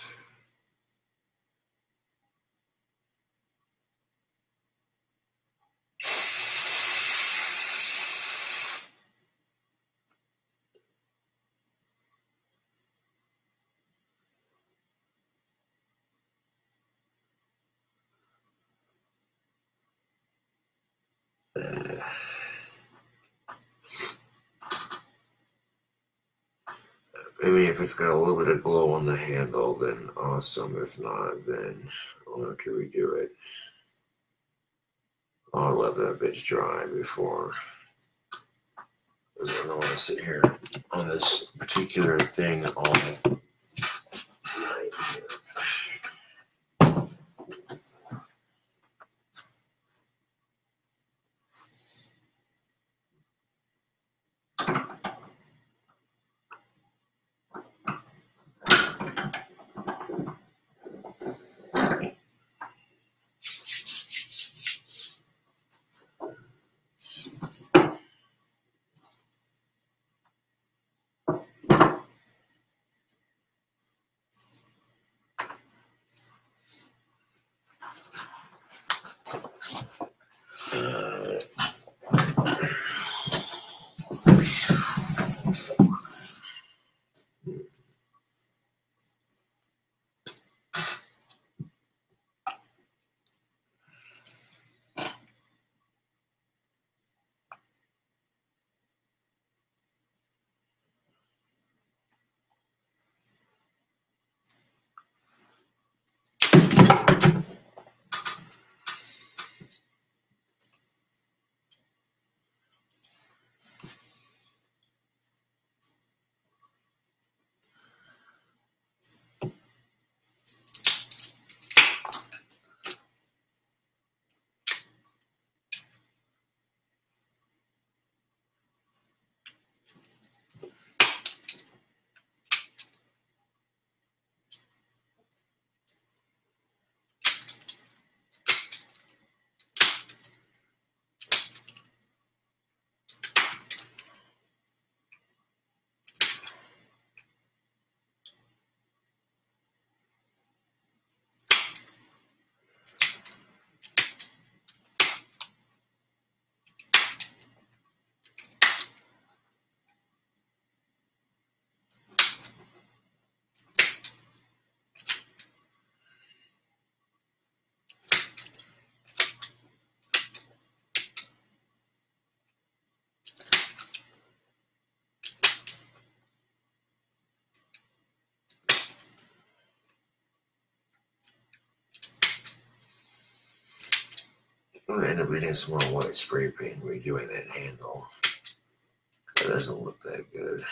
I mean, if it's got a little bit of glow on the handle, then awesome. If not, then I'll have to redo it. I'll let that bitch dry before. Because I don't want to sit here on this particular thing all night. I'm going to end up getting some more white spray paint redoing that handle. It doesn't look that good.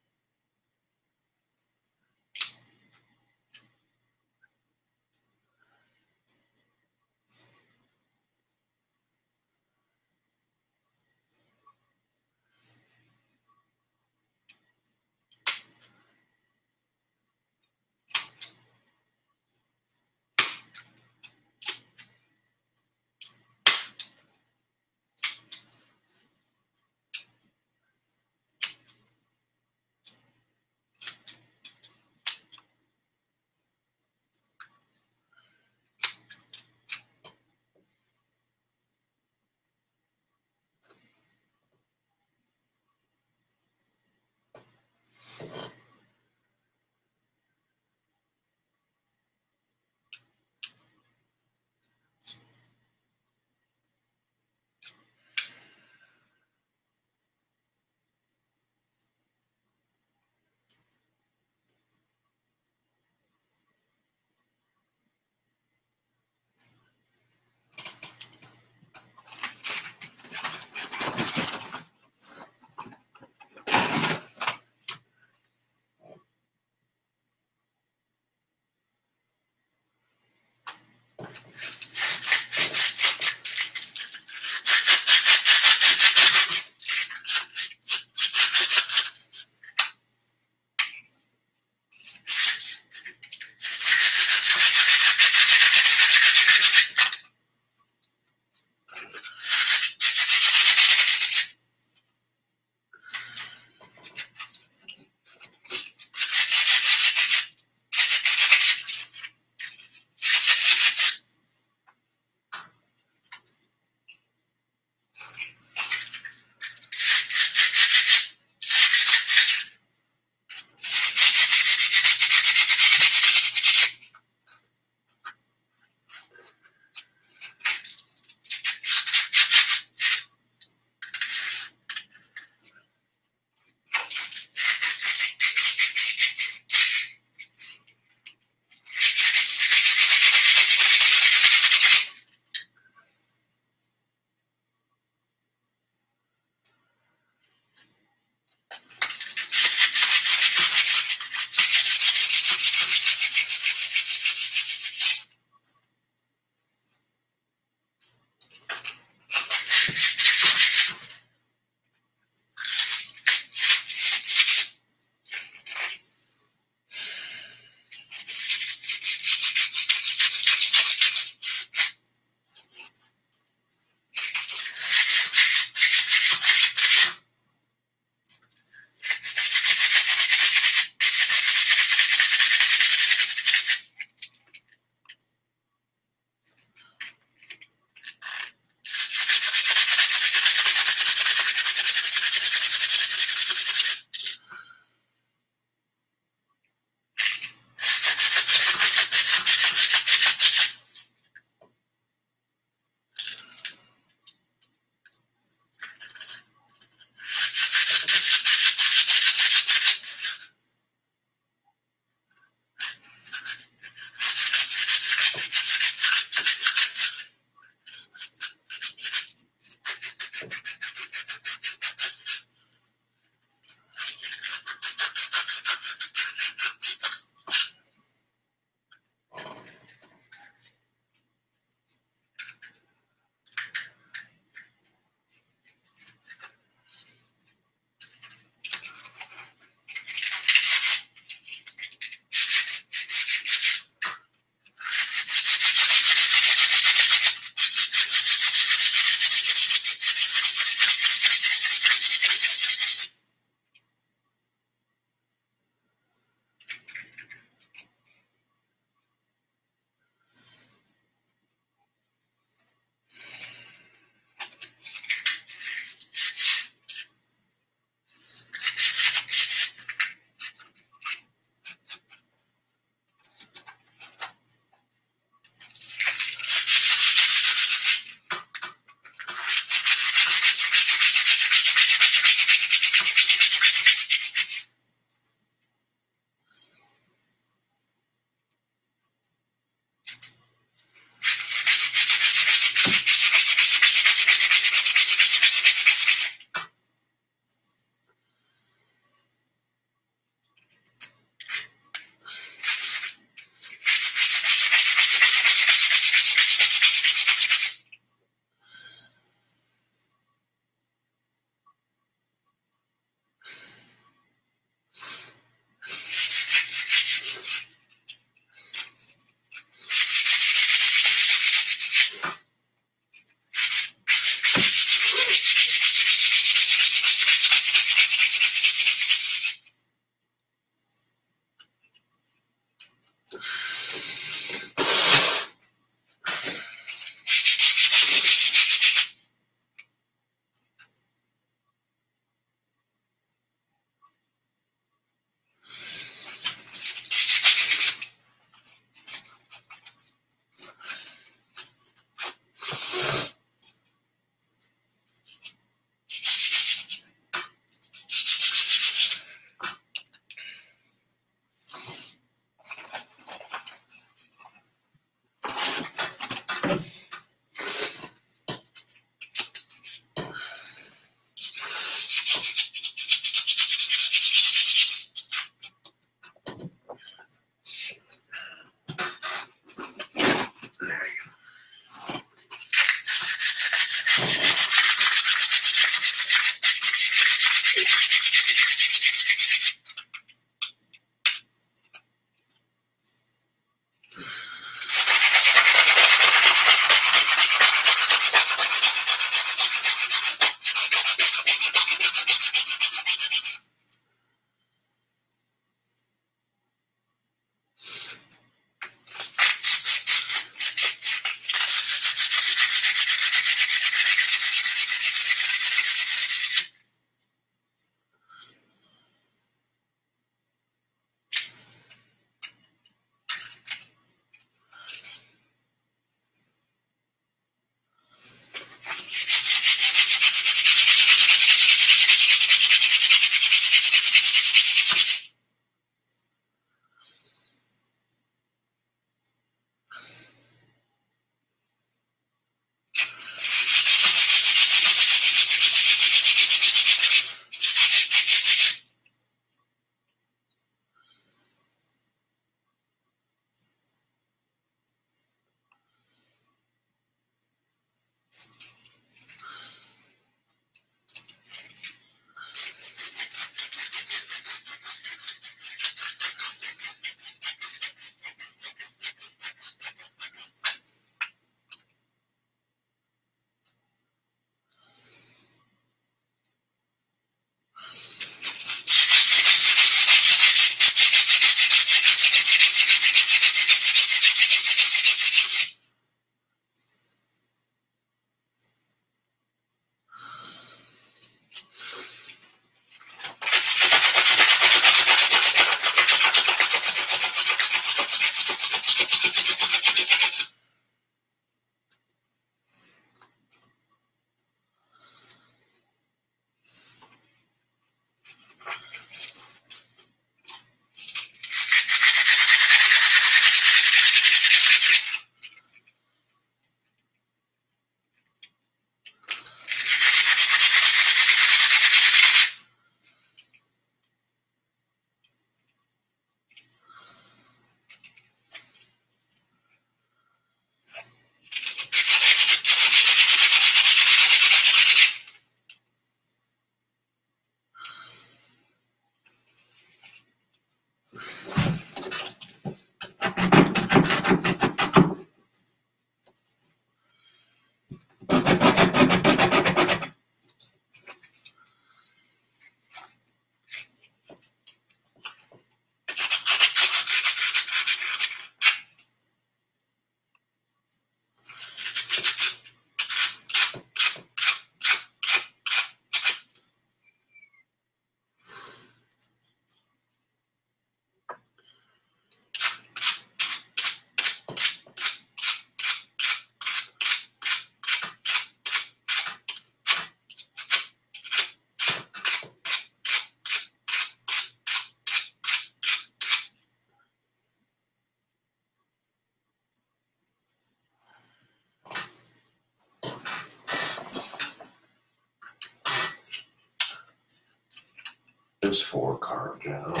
There's 4 carved out.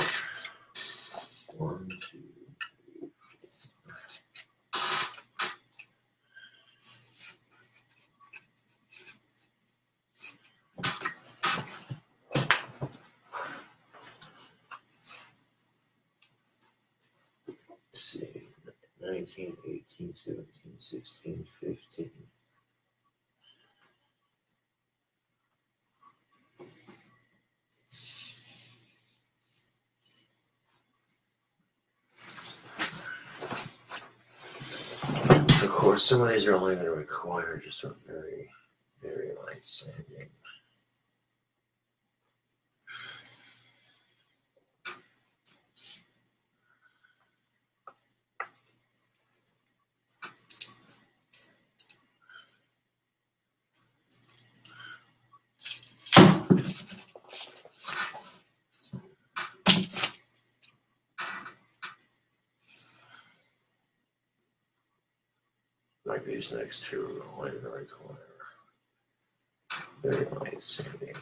1, 2. Let's see. 19, 18, 17, 16, 15. Of course, some of these are only going to require just a very, very light sanding. Like these next 2 are only going to require very light sanding.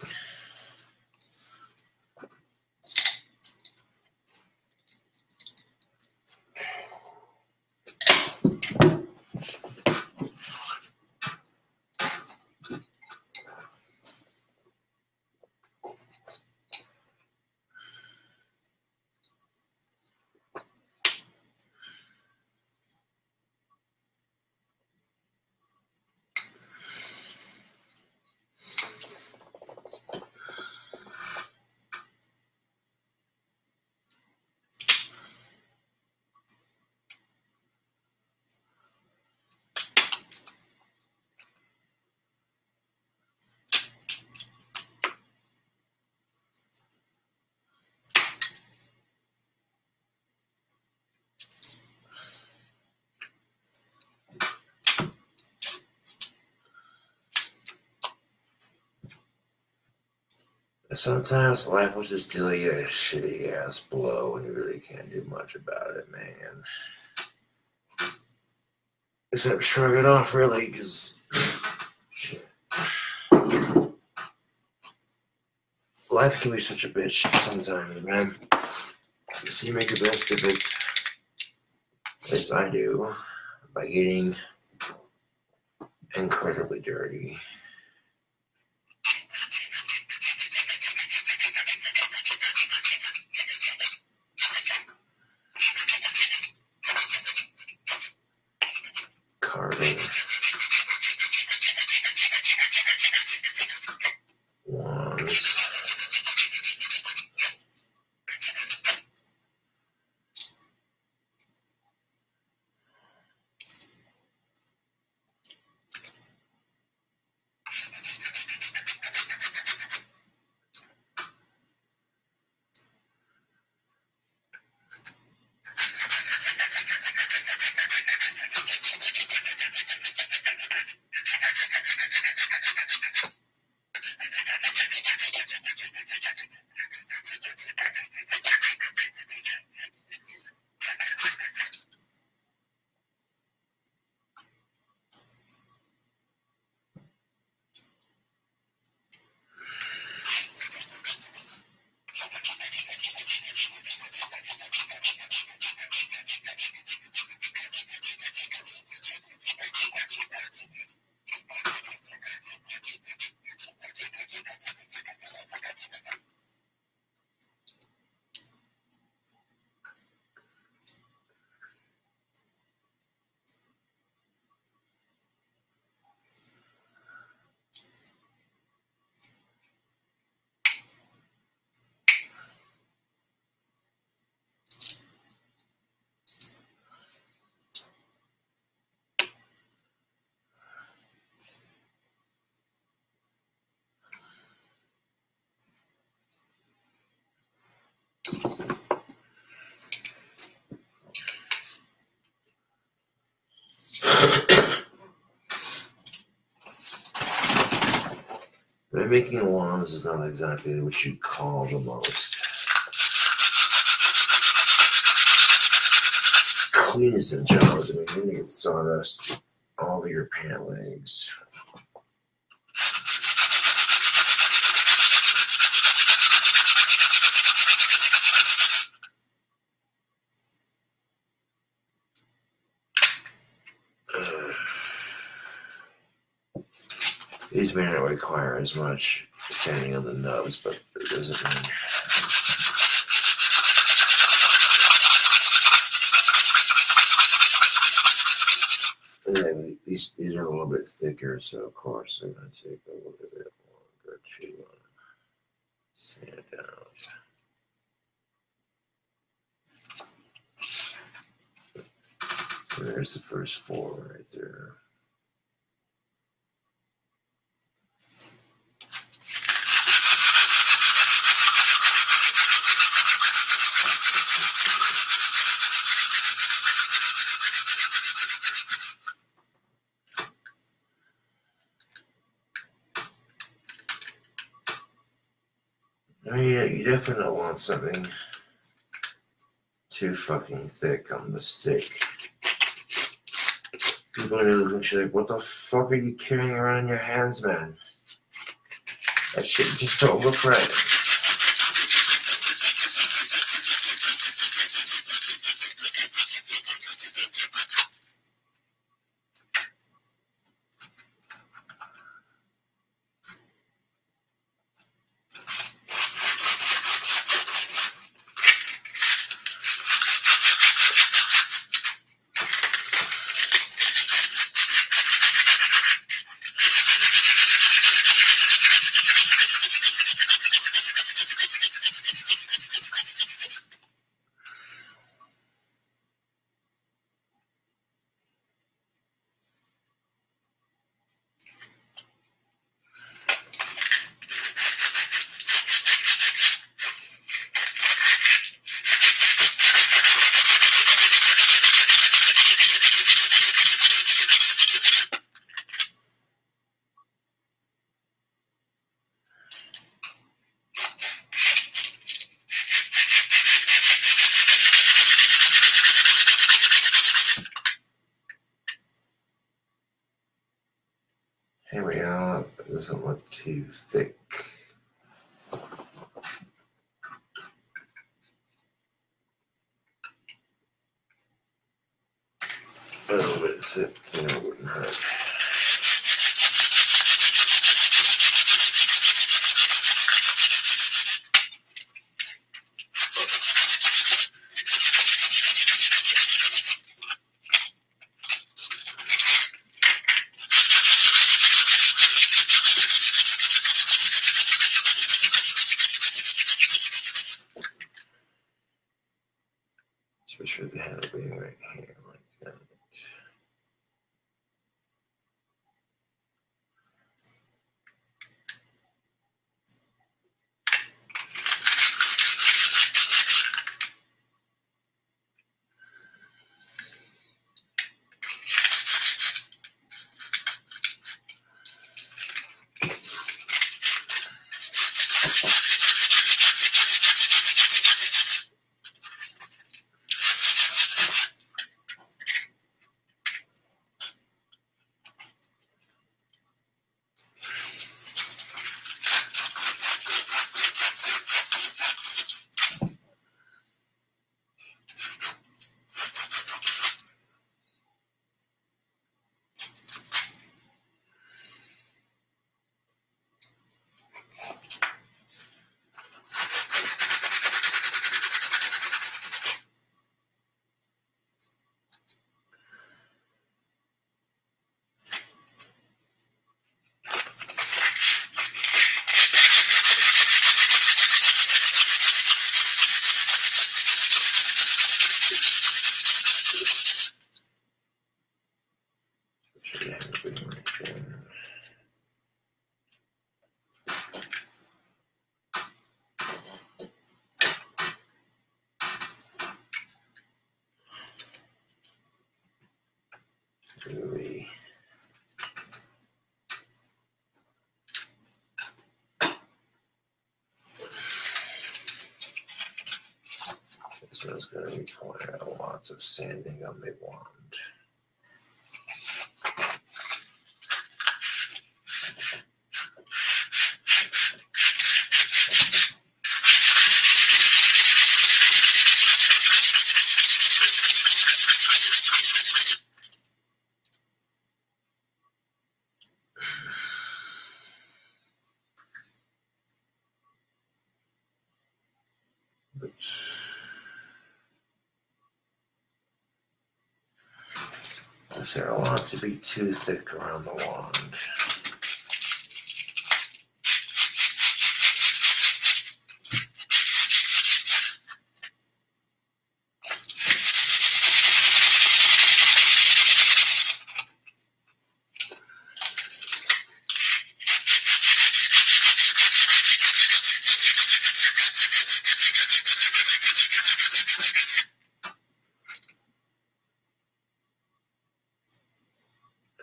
Sometimes life will just deal you a shitty ass blow and you really can't do much about it, man. Except shrug it off, really, because shit. Life can be such a bitch sometimes, man. So you make the best of it. At least I do. By getting incredibly dirty. Carving. Wands. Making lawns is not exactly what you'd call the most cleanest of jobs. I mean, you're gonna get sawdust all over your pant legs. These may not require as much sanding on the nubs, but it doesn't mean. Yeah, these are a little bit thicker, so of course they're going to take a little bit longer to sand out. And there's the first 4 right there. I mean, you definitely don't want something too fucking thick on the stick. People are looking at you like, what the fuck are you carrying around in your hands, man? That shit just don't look right. Here we are. It doesn't look too thick. A little bit thick, wouldn't hurt. Especially the handle being right here, like that. Maybe. So it's going to require lots of sanding on the wand. But so I don't want it to be too thick around the wand.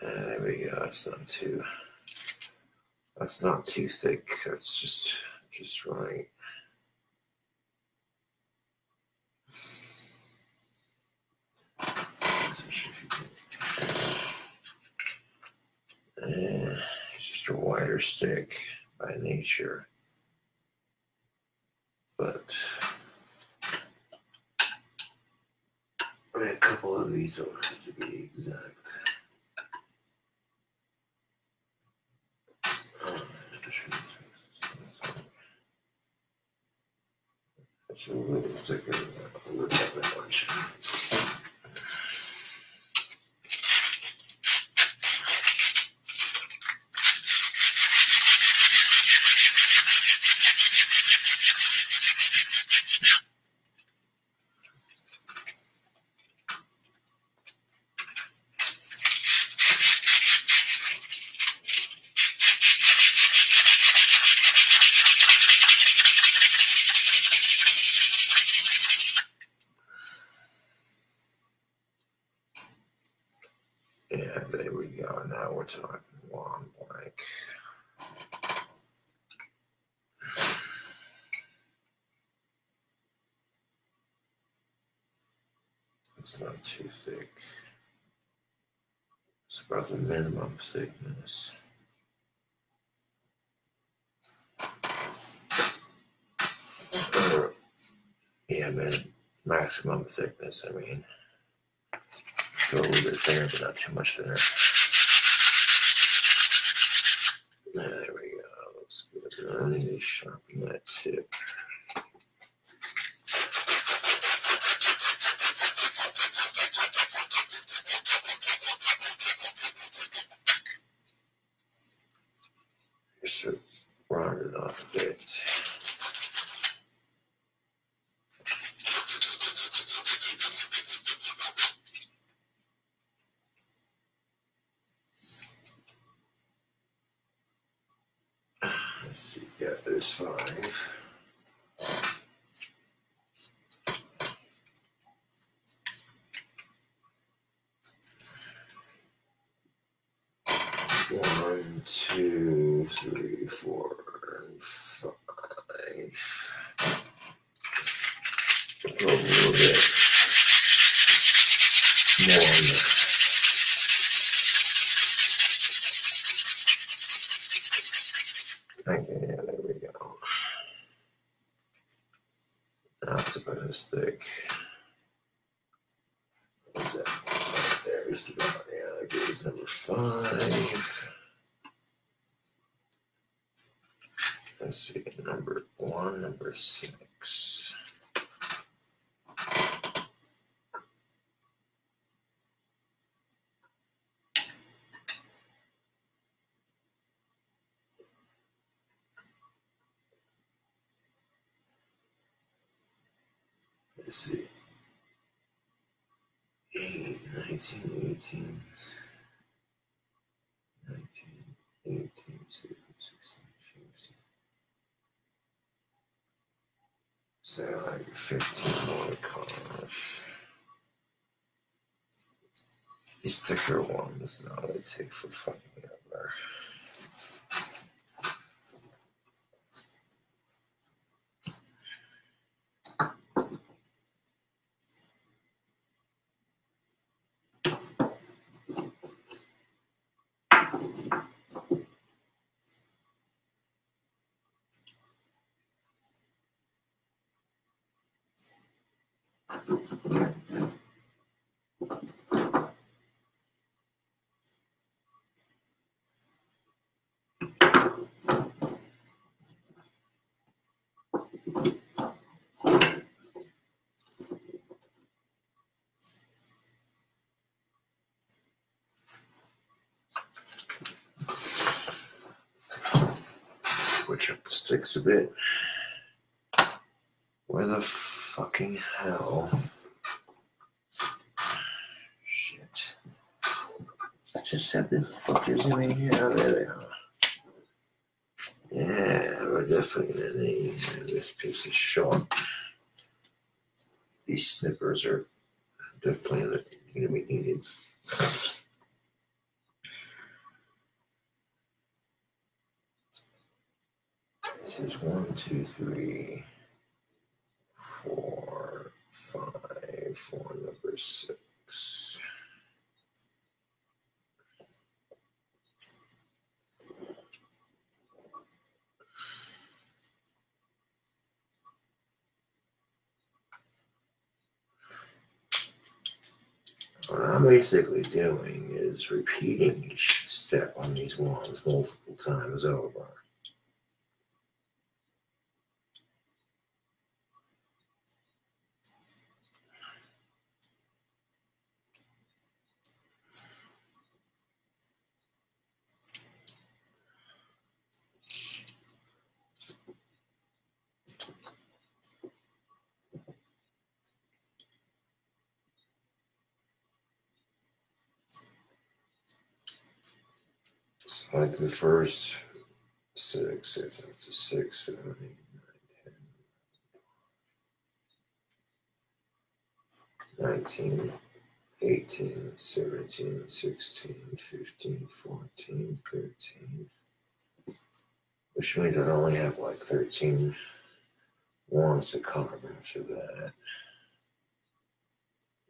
There we go. That's not too thick. That's just right. It's just a wider stick by nature, but a couple of these don't have to be exact. It's a little thicker than that. A little bit much. Yeah, there we go. Now we're talking wand blank. It's not too thick. It's about the minimum thickness. Yeah, maximum thickness. I mean, go a little bit thinner, but not too much thinner. There we go. Looks good. I need to sharpen that tip. Just to round it off a bit. Let's see, yeah, there's 5. One, 2, 3, 4, and 5. A little bit more. Okay, yeah, there we go. Now it's about as thick. What's that? There's the bottom. Yeah, that goes number 5. Let's see, number 1, number 6. Let's see. 8, 19, 18, 19, 18, 16, 16. So like 15 more cards. These thicker ones, now they take for fucking ever. Switch up the sticks a bit. Where the fucking hell? Shit. I just have the fuckers in here. Oh, there they are. Yeah, we're definitely gonna need this piece of short. These snippers are definitely gonna be needed. This is 1, 2, 3, 4, 5 for number 6. What I'm basically doing is repeating each step on these ones multiple times over. So like the first 6, it's up to 6, 7, 8, 9, 10, 19, 18, 17, 16, 15, 14, 13. Which means I only have like 13 ones to carve after that.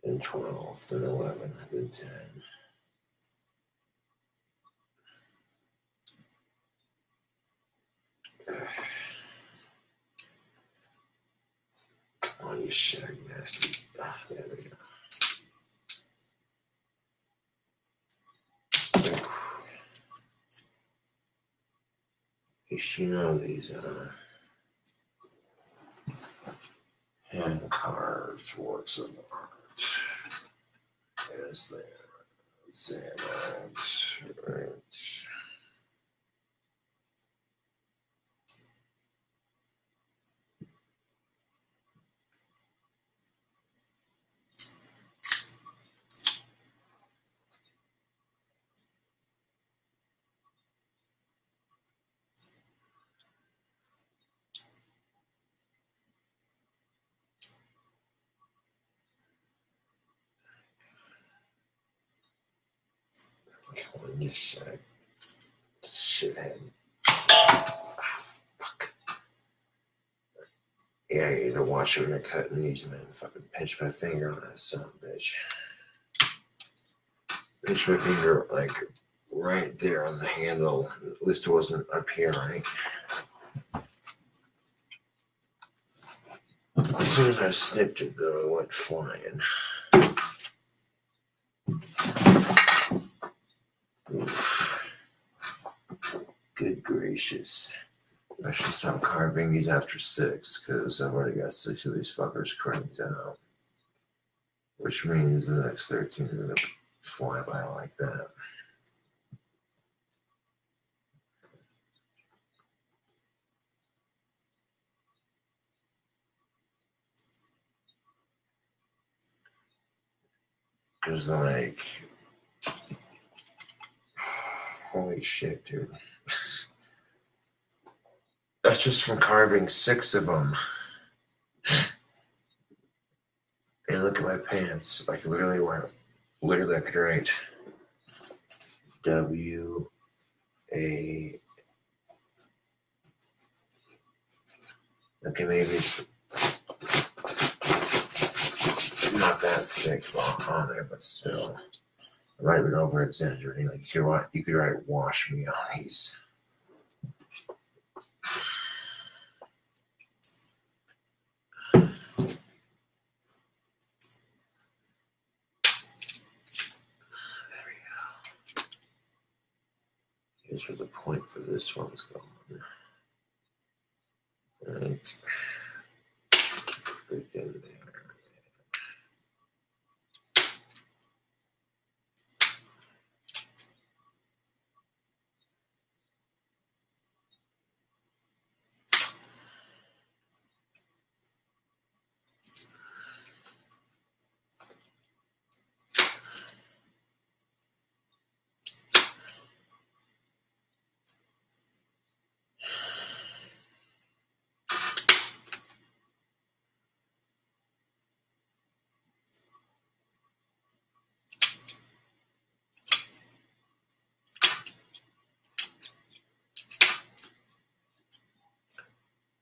Then 12, then 11, then 10. Oh, you shaggy nasty. There we go. You know these hand carved works of art. There's there. Let's say that. Right. Which one you say? Shithead. Fuck. Yeah, you need to watch when you're cutting these, man. Fucking pinch my finger on that son of a bitch. Pinch my finger, like, right there on the handle. At least it wasn't up here, right? As soon as I snipped it, though, it went flying. Oof. Good gracious. I should stop carving these after 6, because I've already got 6 of these fuckers cranked out. Which means the next 13 are going to fly by like that. Because, like, holy shit, dude. That's just from carving 6 of them. And look at my pants. Like, literally went Look at that, could write W-A. Okay, maybe it's not that thick on there, but still. I might have been over exaggerating. Like you could write wash me on these. Here's where the point for this one's going. Right. Freaking there.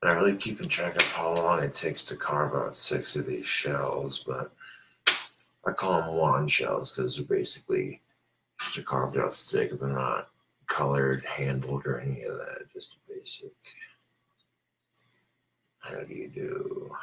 Not really keeping track of how long it takes to carve out 6 of these shells, but I call them wand shells because they're basically just a carved out stick. They're not colored, handled, or any of that. Just a basic. How do you do?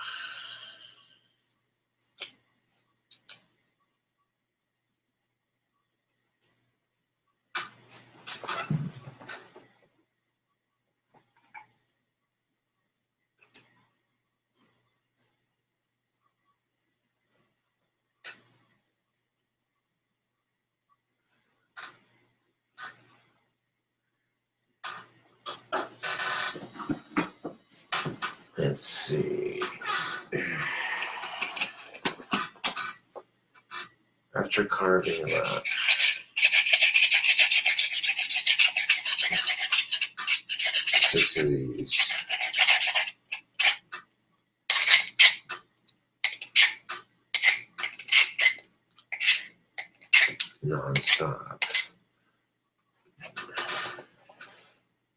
Let's see. After carving about 6 of these, non-stop.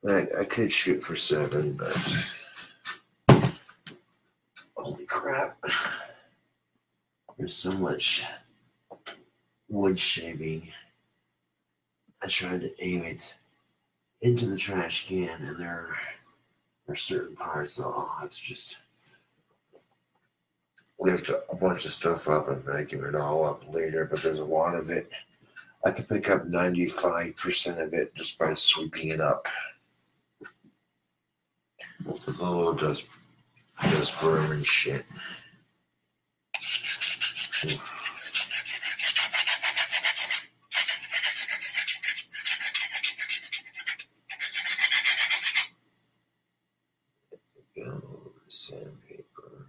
I could shoot for 7, but holy crap. There's so much wood shaving. I tried to aim it into the trash can, and there are certain parts that I'll have to just lift a bunch of stuff up and vacuum it all up later, but there's a lot of it. I can pick up 95% of it just by sweeping it up. It's a little dust broom and shit. Sandpaper.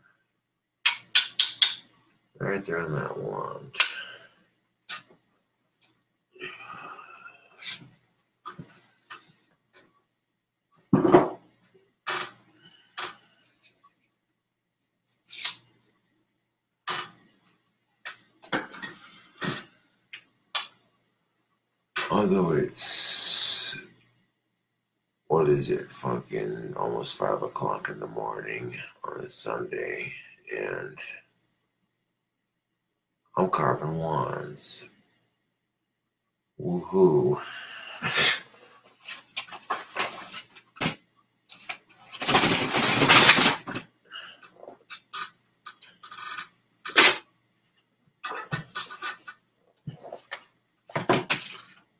Right there on that wand. Although it's, what is it, fucking almost 5 o'clock in the morning on a Sunday, and I'm carving wands. Woohoo.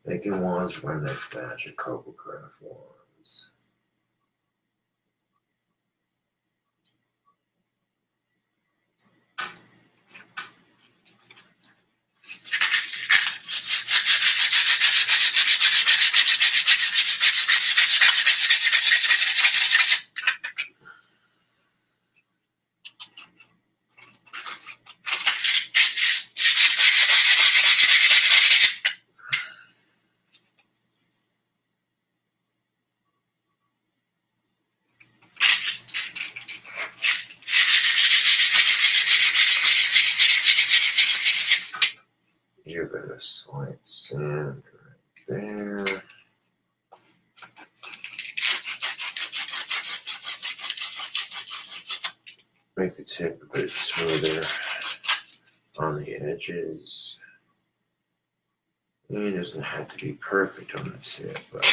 Making wands for my next batch of Cobra Craft wands. bit of slight sand right there. Make the tip a bit smoother on the edges. It doesn't have to be perfect on the tip, but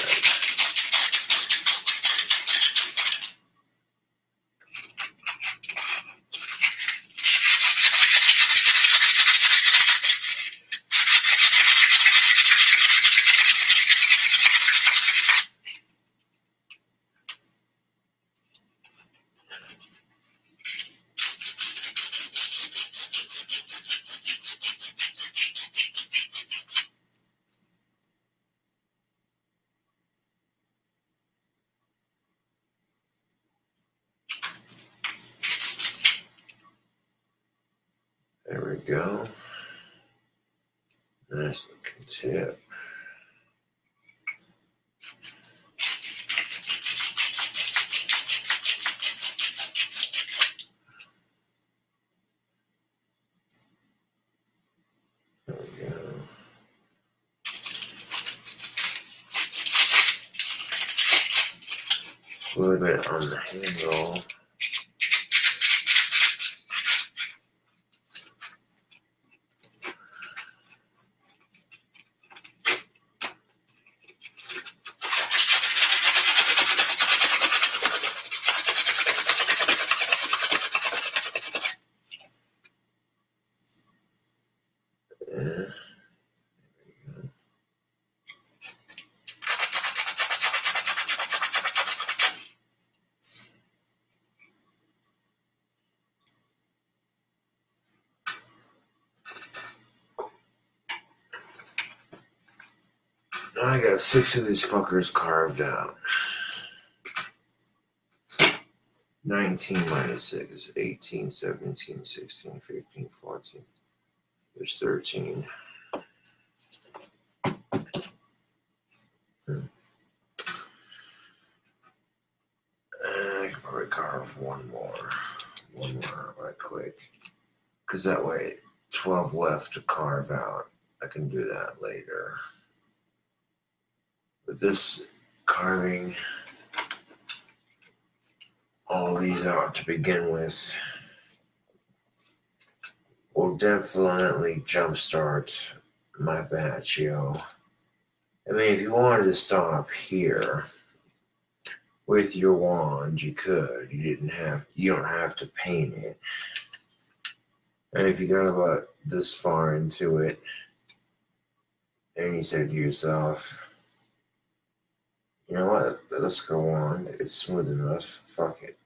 there we go. Nice looking tip. There we go. A little bit on the handle. Now I got 6 of these fuckers carved out. 19 minus 6 is 18, 17, 16, 15, 14. There's 13. I can probably carve one more right quick. Because that way, 12 left to carve out. I can do that later. But this carving all these out to begin with will definitely jumpstart my batch, yo. I mean, if you wanted to stop here with your wand, you could. You don't have to paint it. And if you got about this far into it, and you said to yourself, you know what, let's go on. It's smooth enough. Fuck it.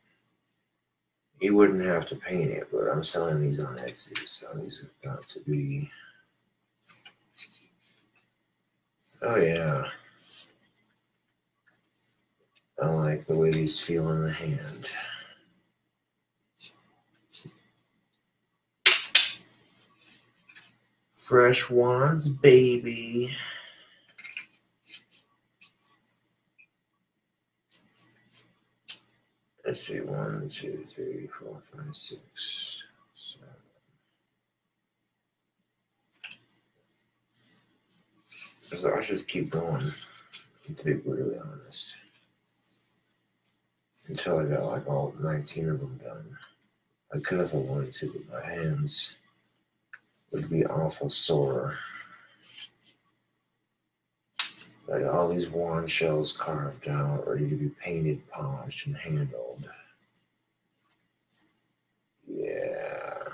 You wouldn't have to paint it, but I'm selling these on Etsy, so these have got to be... Oh yeah. I like the way these feel in the hand. Fresh wands, baby. Let's see, 1, 2, 3, 4, 5, 6, 7. So I should keep going, to be brutally honest, until I got like all 19 of them done. I could if I wanted to, but my hands would be awful sore. Like all these wand shells carved out, ready to be painted, polished, and handled. Yeah.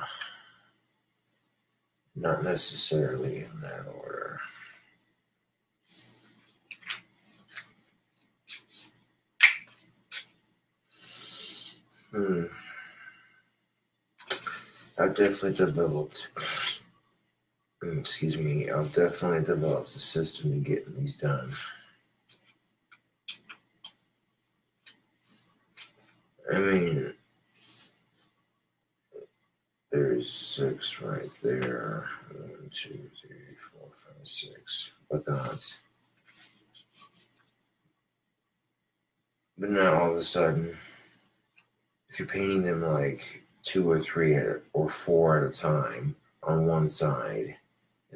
Not necessarily in that order. I've definitely developed a system to getting these done. I mean, there's 6 right there. 1, 2, 3, 4, 5, 6. Without. But now all of a sudden, if you're painting them like 2 or 3 or 4 at a time on one side,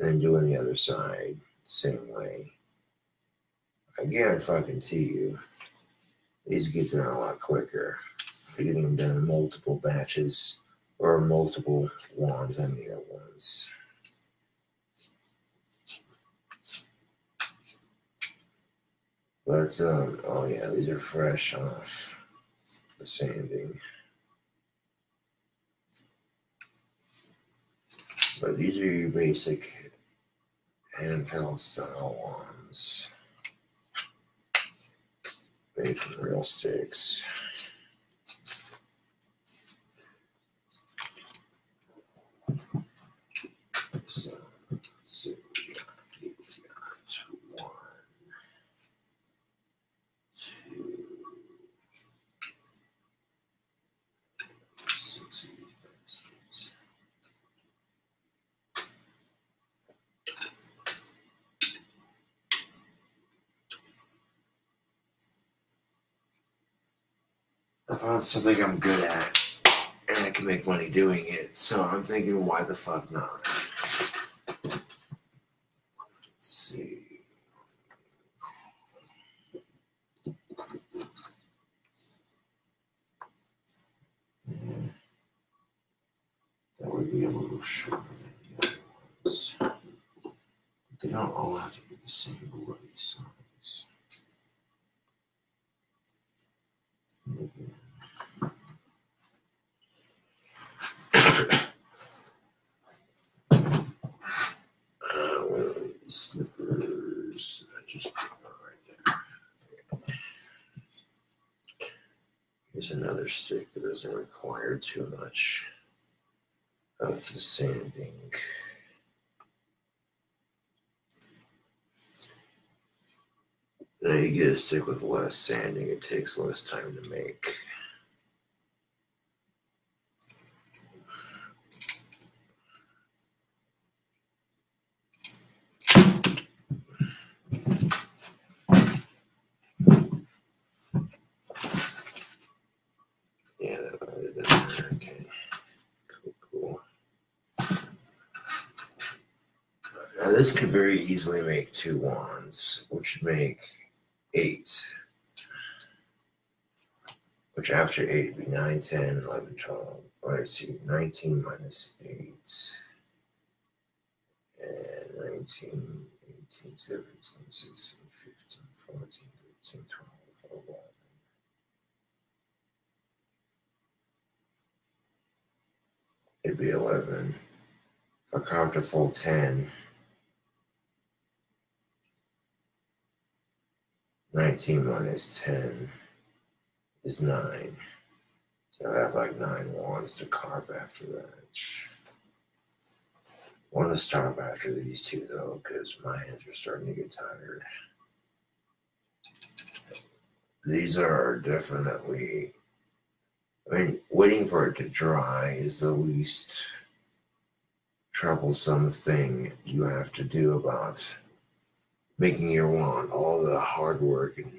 And then doing the other side the same way. I guarantee you, these get done a lot quicker. If you're getting them done in multiple batches or multiple wands, at once. But, oh yeah, these are fresh off the sanding. But these are your basic handheld style wands. Made from real sticks. So, let's see what we got. One, two, 6, 8, 9, 10. I found something I'm good at, and I can make money doing it, so I'm thinking, why the fuck not? Let's see. That would be a little shorter than the other ones. They don't all have to be the same bloody size. Where are these slippers? I just put them right there. Here's another stick that doesn't require too much of the sanding. Now you get a stick with less sanding, it takes less time to make. Yeah, okay. Cool. Now this could very easily make 2 wands, which would make 8. Which after 8 would be 9, 10, 11, 12. Let's see, 19 minus 8. And 19, 18, 17, 16, 15, 14, 13, 12, 11. It'd be 11. If I carved a full 10, 19 minus 10 is 9. So I have like 9 wands to carve after that. I want to stop after these 2 though, because my hands are starting to get tired. These are definitely, I mean, waiting for it to dry is the least troublesome thing you have to do about making your wand. All the hard work and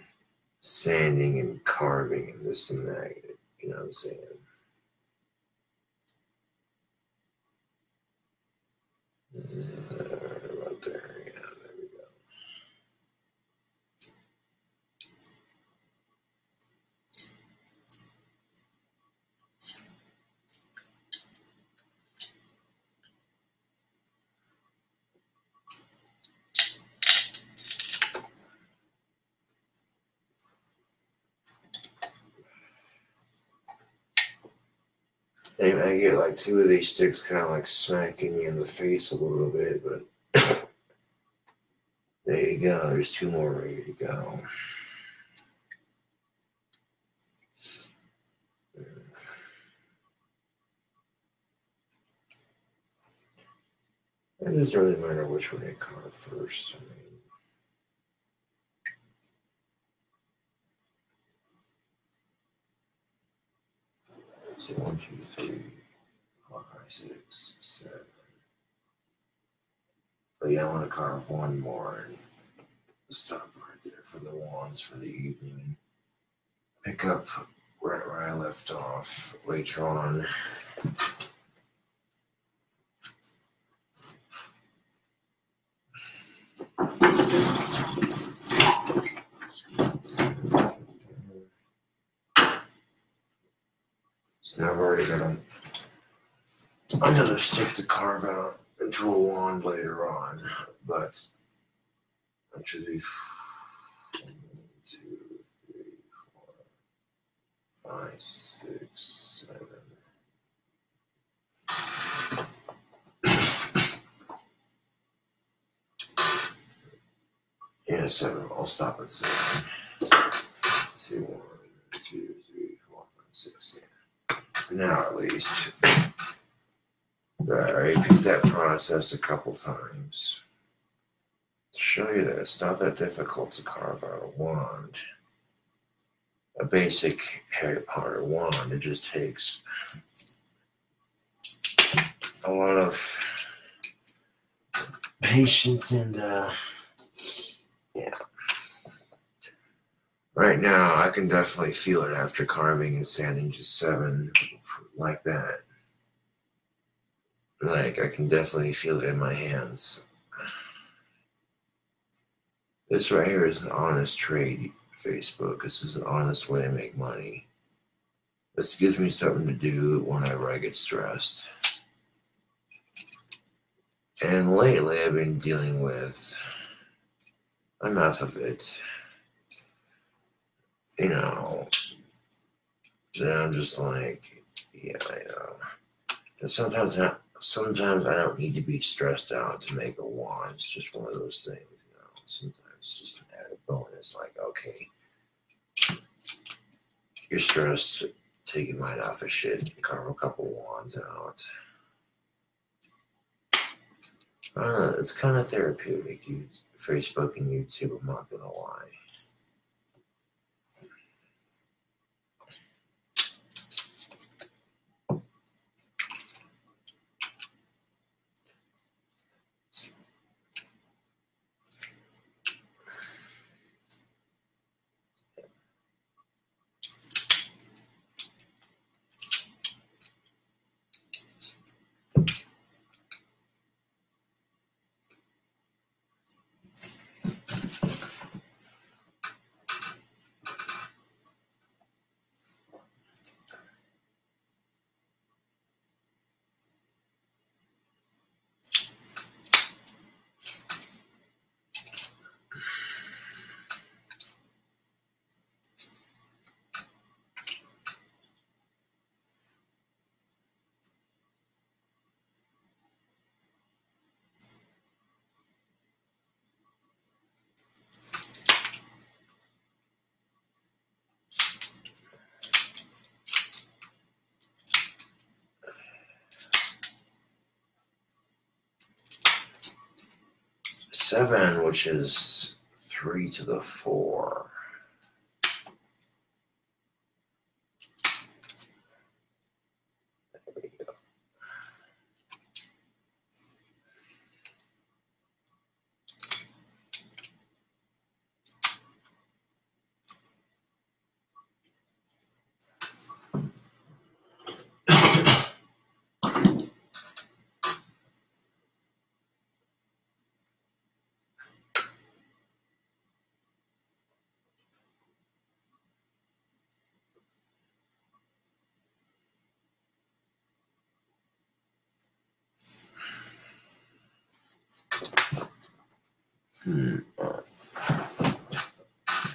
sanding and carving and this and that, you know what I'm saying? About there, yeah, there we go. Anyway, I get like 2 of these sticks kind of like smacking me in the face a little bit, but there you go. There's 2 more ready to go. It doesn't really matter which one I carve first. I mean, so 1, 2, 3, 4, 5, 6, 7. But yeah, I want to carve 1 more and stop right there for the wands for the evening. Pick up right where I left off later on. So now I've already got another stick to carve out into a wand later on, but that should be 1, 2, 3, 4, 5, 6, 7. Yeah, 7. I'll stop at 7. 2, 1, 2, 3, 4, 5, 6. Yeah. Now at least. I repeat that process a couple times to show you that it's not that difficult to carve out a wand. A basic Harry Potter wand. It just takes a lot of patience and yeah. Right now, I can definitely feel it after carving and sanding just 7 like that. Like, I can definitely feel it in my hands. This right here is an honest trade, Facebook. This is an honest way to make money. This gives me something to do whenever I get stressed. And lately, I've been dealing with enough of it. You know, and I'm just like, yeah, I know. And sometimes I don't need to be stressed out to make a wand. It's just one of those things, you know. Sometimes it's just an added bonus. Like, okay, you're stressed, take your mind off of shit, carve a couple wands out. It's kind of therapeutic. Facebook and YouTube, I'm not gonna lie. Seven, which is 3 to the 4. There we go.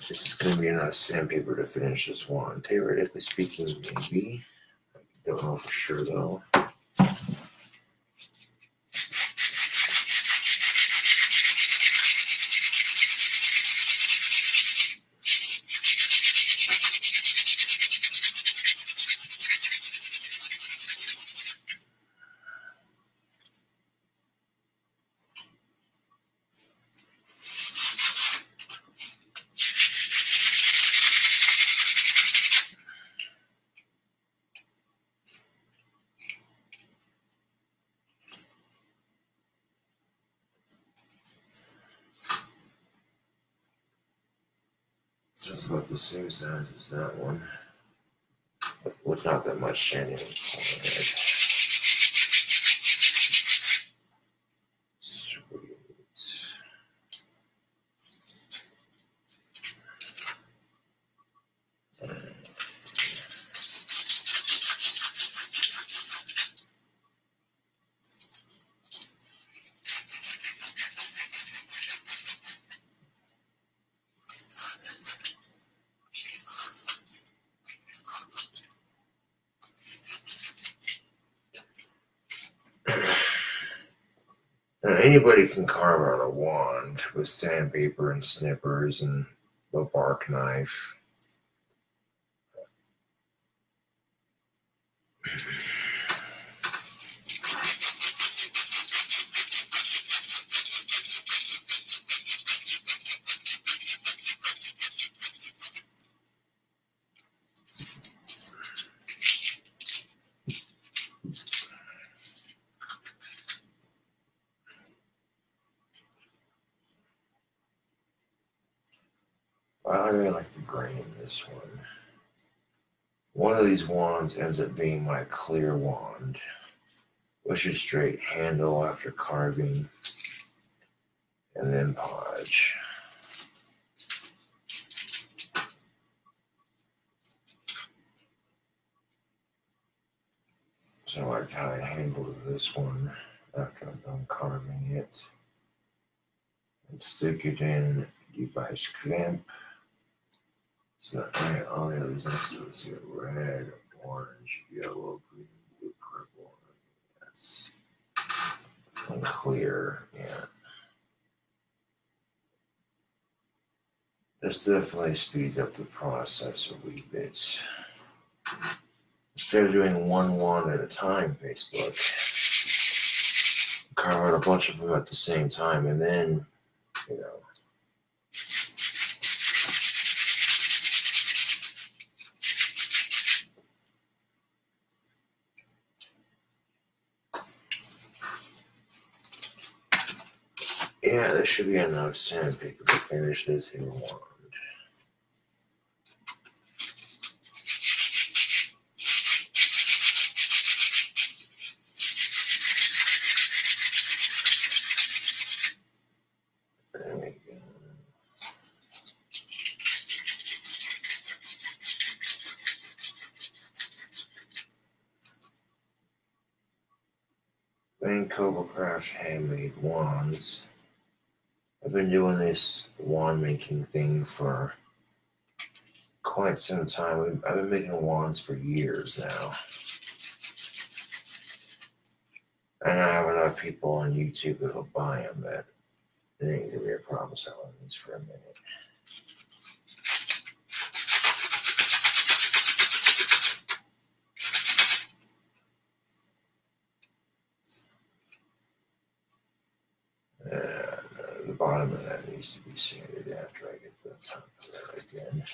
This is going to be enough sandpaper to finish this one. Theoretically speaking, maybe. I don't know for sure, though. It's just about the same size as that one, but with not that much sanding on it. Sweet. Now, anybody can carve out a wand with sandpaper and snippers and a bark knife. I really like the grain in this one. One of these wands ends up being my clear wand, which is straight handle after carving, and then podge. So I kind of handled this one after I'm done carving it. And stick it in device clamp. It's not right. Oh yeah, there's also red, orange, yellow, green, blue, purple. That's unclear. Yeah. This definitely speeds up the process a wee bit. Instead of doing one wand at a time, Facebook, carve out a bunch of them at the same time, and then, you know. Yeah, there should be enough sandpaper to finish this here wand. There we go. KingCobraJFS handmade wands. I've been doing this wand making thing for quite some time. I've been making wands for years now. And I have enough people on YouTube that'll buy them that it ain't gonna be a problem selling these for a minute. And the bottom of that needs to be sanded after I get the top of that again.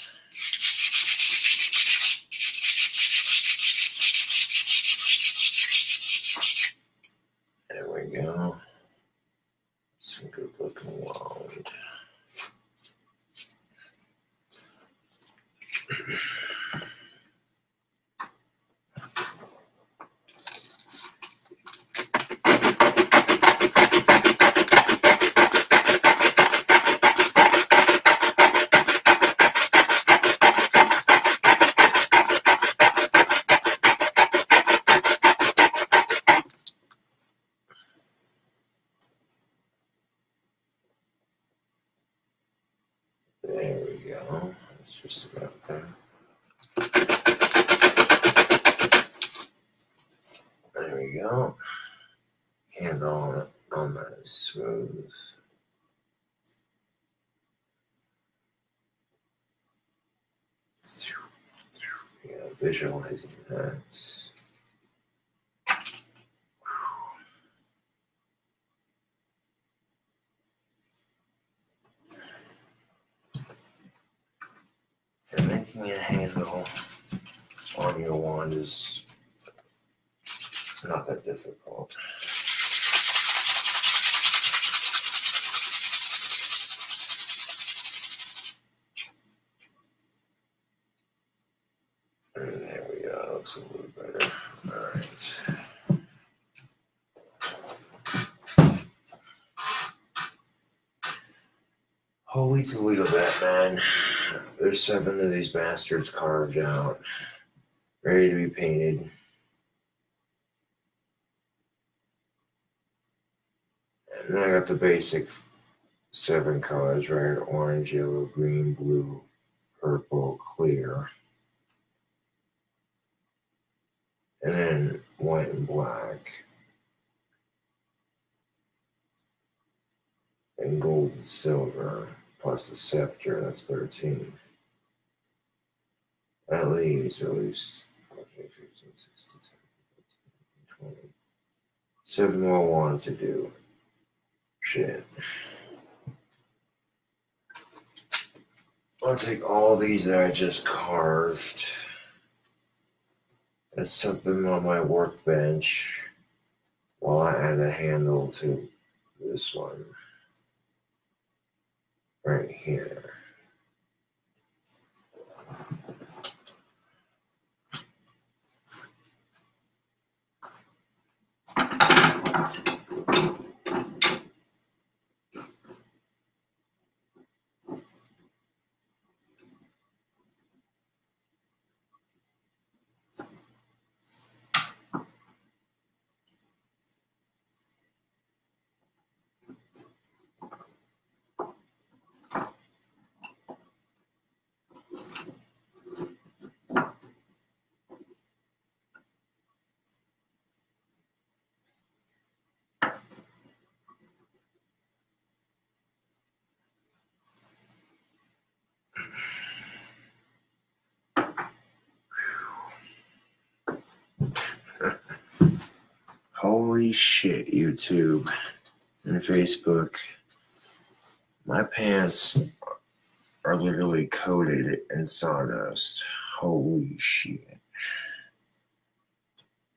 There we go. Some good looking wand. There we go. That's just about there. There we go. Handle on that is smooth. Yeah, visualizing that. And making a handle on your wand is not that difficult. And there we go. Looks a little better. All right. Holy Toledo, that man. There's 7 of these bastards carved out, ready to be painted. And then I got the basic 7 colors, red, orange, yellow, green, blue, purple, clear. And then white and black. and gold and silver, plus the scepter, that's 13. That leaves at least 14, 15, 16, 17, 20. 7 more wands to do. Shit. I'll take all these that I just carved and set them on my workbench while I add a handle to this one right here. Holy shit, YouTube and Facebook. My pants are literally coated in sawdust. Holy shit.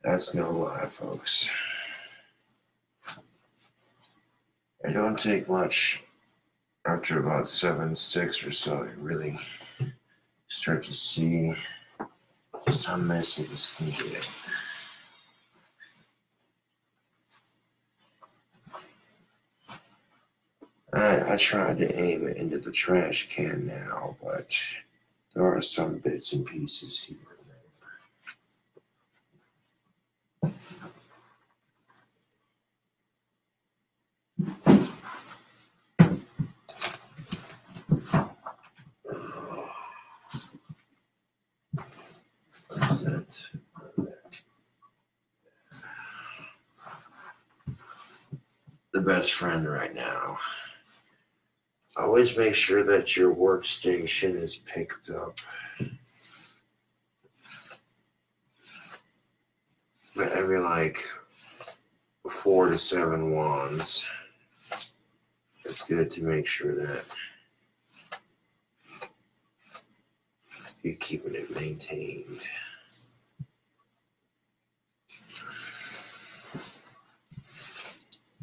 That's no lie, folks. It don't take much. After about 7 sticks or so, you really start to see just how messy this can get. I tried to aim it into the trash can now, but there are some bits and pieces here and there. What's that? The best friend right now. Always make sure that your workstation is picked up. But every like 4 to 7 wands, it's good to make sure that you're keeping it maintained.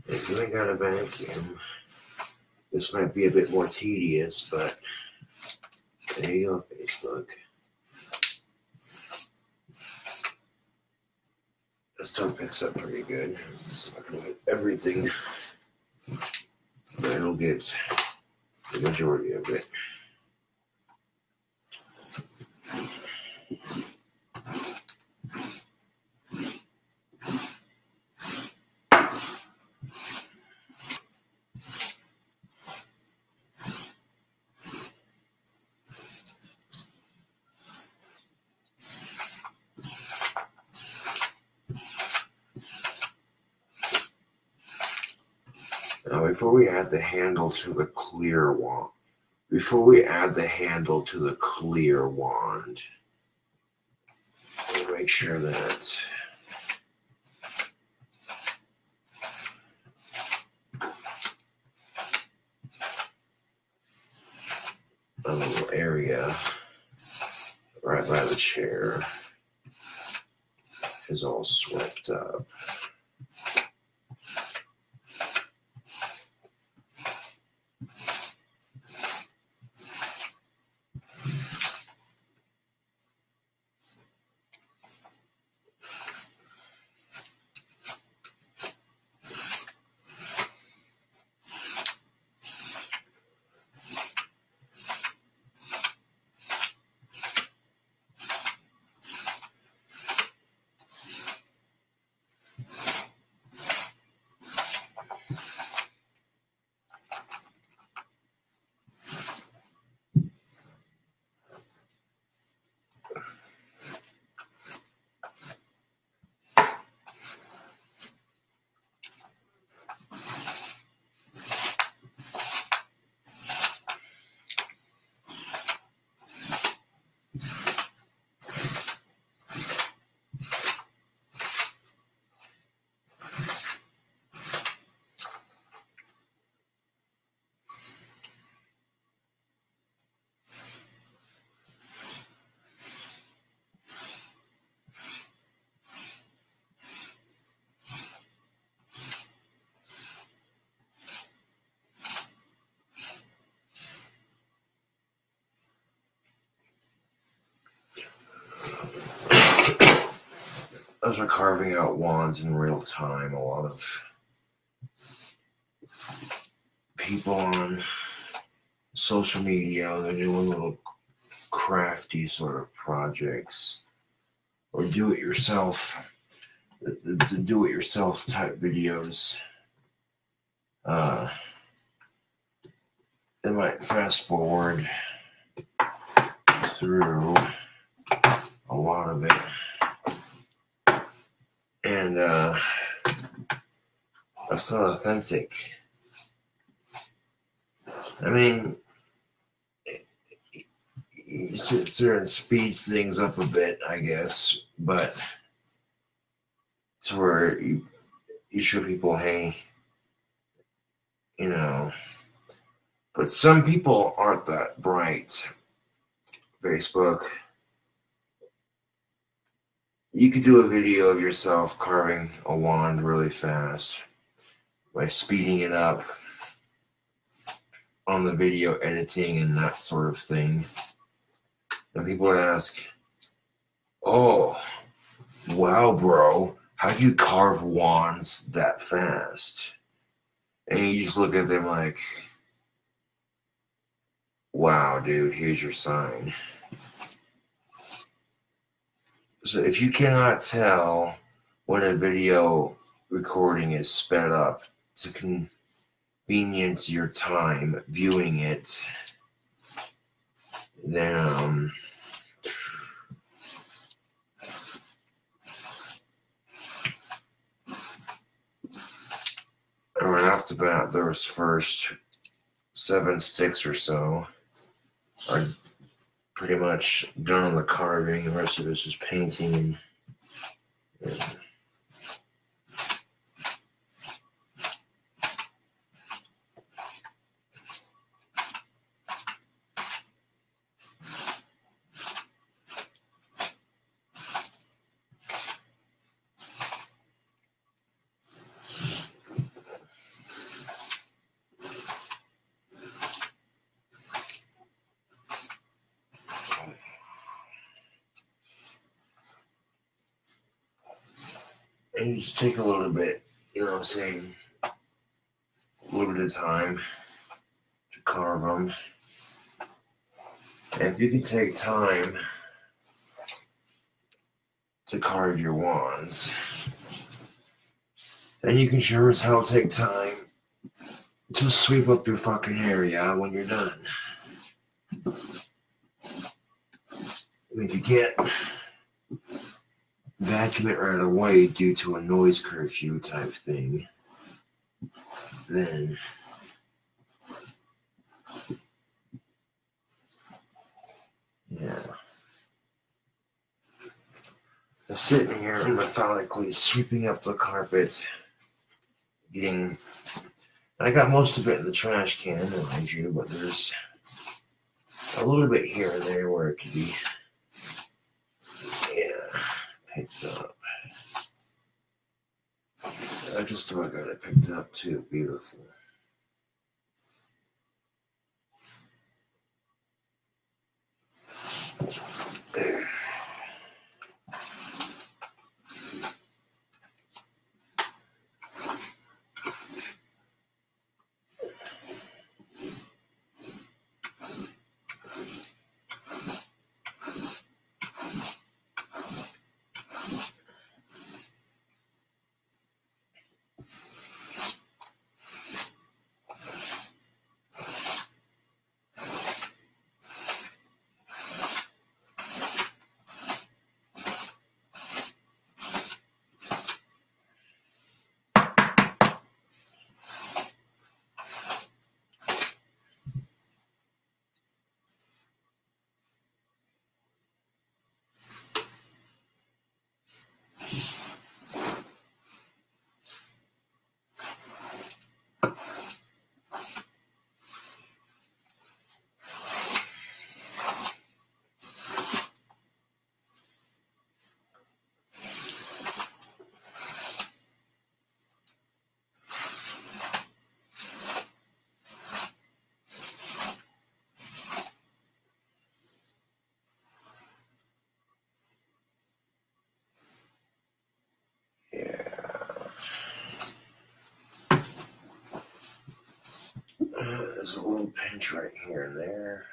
If you ain't got a vacuum, this might be a bit more tedious, but there you go, Facebook. It still picks up pretty good. It's not going to get everything, but it'll get the majority of it. Now, before we add the handle to the clear wand, we'll make sure that a little area right by the chair is all swept up. are carving out wands in real time. A lot of people on social media, they're doing little crafty sort of projects or do-it-yourself type videos. They might fast forward through a lot of it, and that's not authentic. I mean, it sits there and speeds things up a bit, I guess, but to where you show people, hey, you know, but some people aren't that bright. Facebook, you could do a video of yourself carving a wand really fast by speeding it up on the video editing and that sort of thing. And people would ask, oh, wow, bro, how do you carve wands that fast? And you just look at them like, wow, dude, here's your sign. So if you cannot tell when a video recording is sped up to convenience your time viewing it, then right off the bat, those first 7 sticks or so are pretty much done on the carving. The rest of it's just painting and you just take a little bit, you know what I'm saying, a little bit of time to carve them. And if you can take time to carve your wands, then you can sure as hell take time to sweep up your fucking area when you're done. I mean, if you can't vacuum it right away due to a noise curfew type thing, then yeah. Just sitting here methodically sweeping up the carpet, I got most of it in the trash can, mind you, but there's a little bit here and there where it could be, picked up. I just about got it picked up too. Beautiful. There. There's a little pinch right here and there.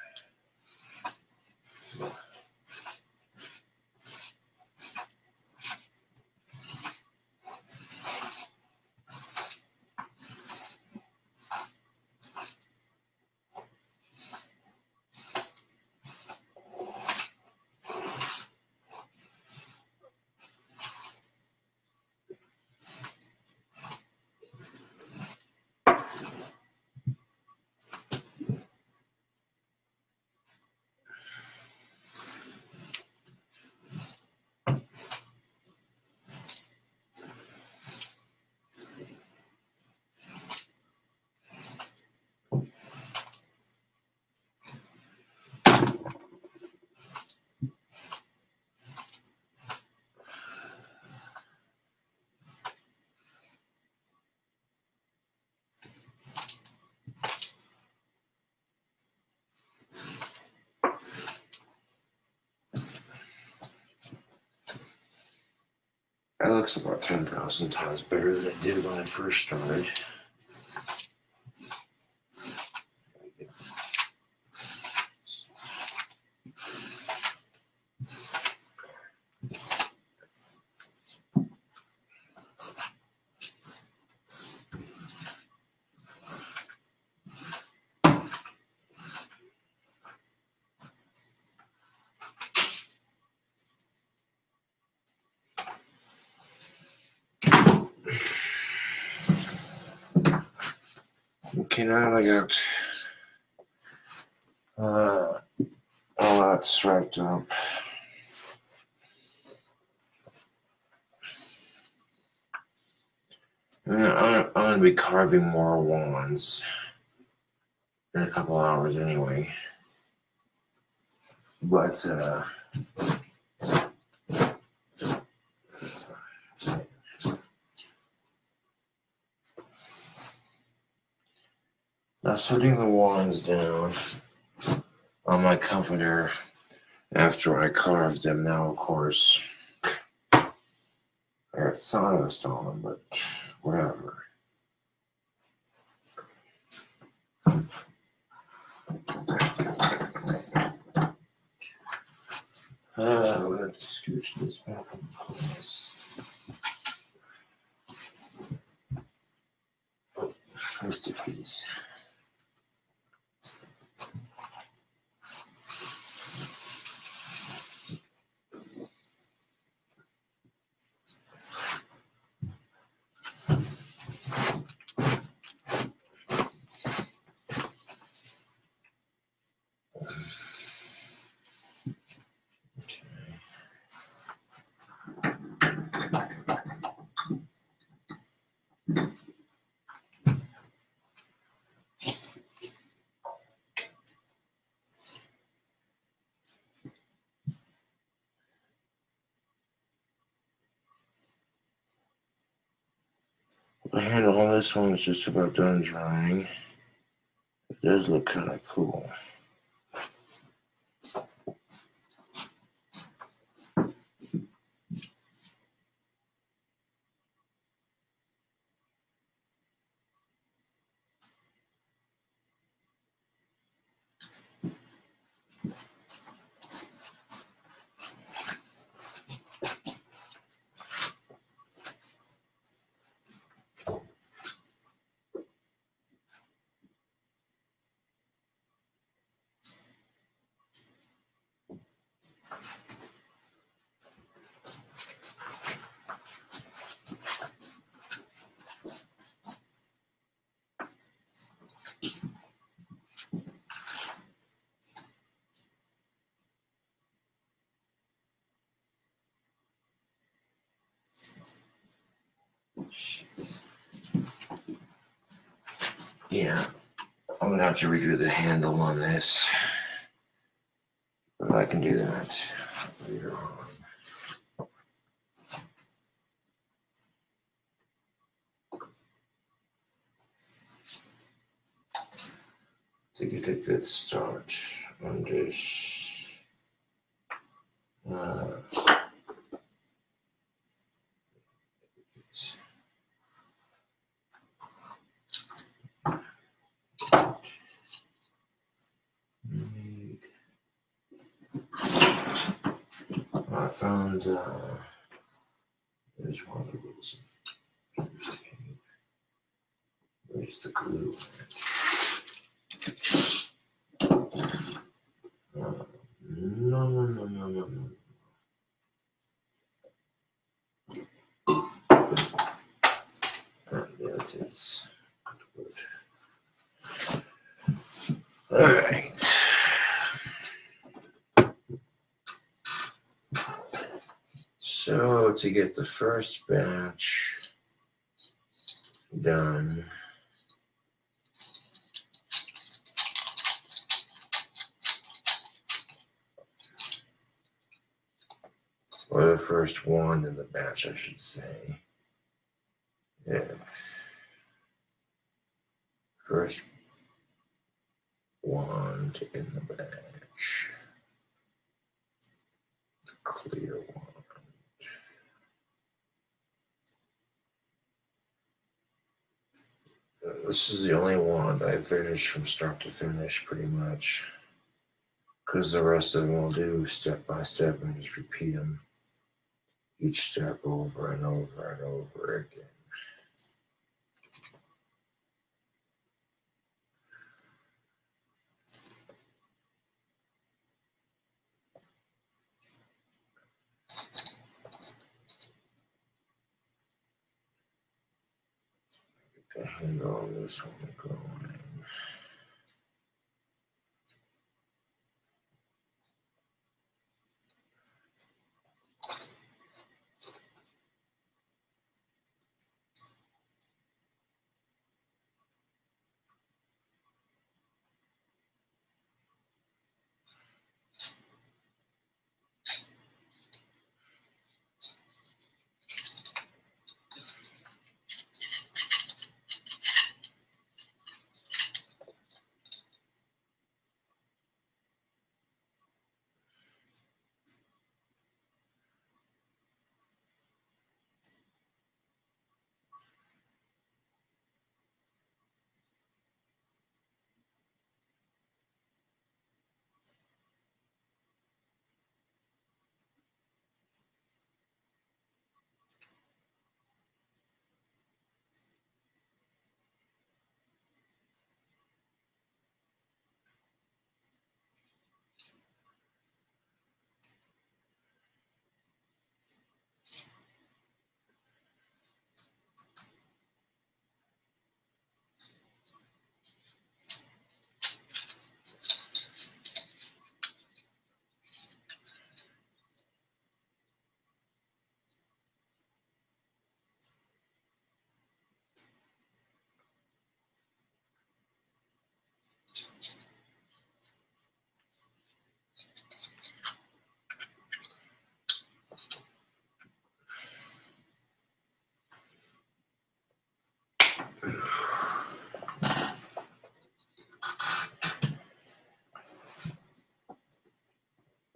That looks about 10,000 times better than it did when I first started. Okay, now I got all that striped up. I'm going to be carving more wands in a couple hours anyway. But, now setting the wands down on my comforter after I carved them. Now, of course, I got sawdust on them, but whatever. I'm going to scooch this back and pull this. Oh, missed a piece. The handle on this one is just about done drying. It does look kind of cool. Yeah, I'm going to have to redo the handle on this. But I can do that later on. To get a good start on this. found there's one of those. Where's the glue? No. There it is. Good. All right. So to get the first batch done, or the first wand in the batch, I should say. Yeah. First wand in the batch. The clear wand. This is the only wand I finished from start to finish, pretty much. Because the rest of them I'll do step by step and just repeat them. Each step over and over and over again. Get the handle on this one going.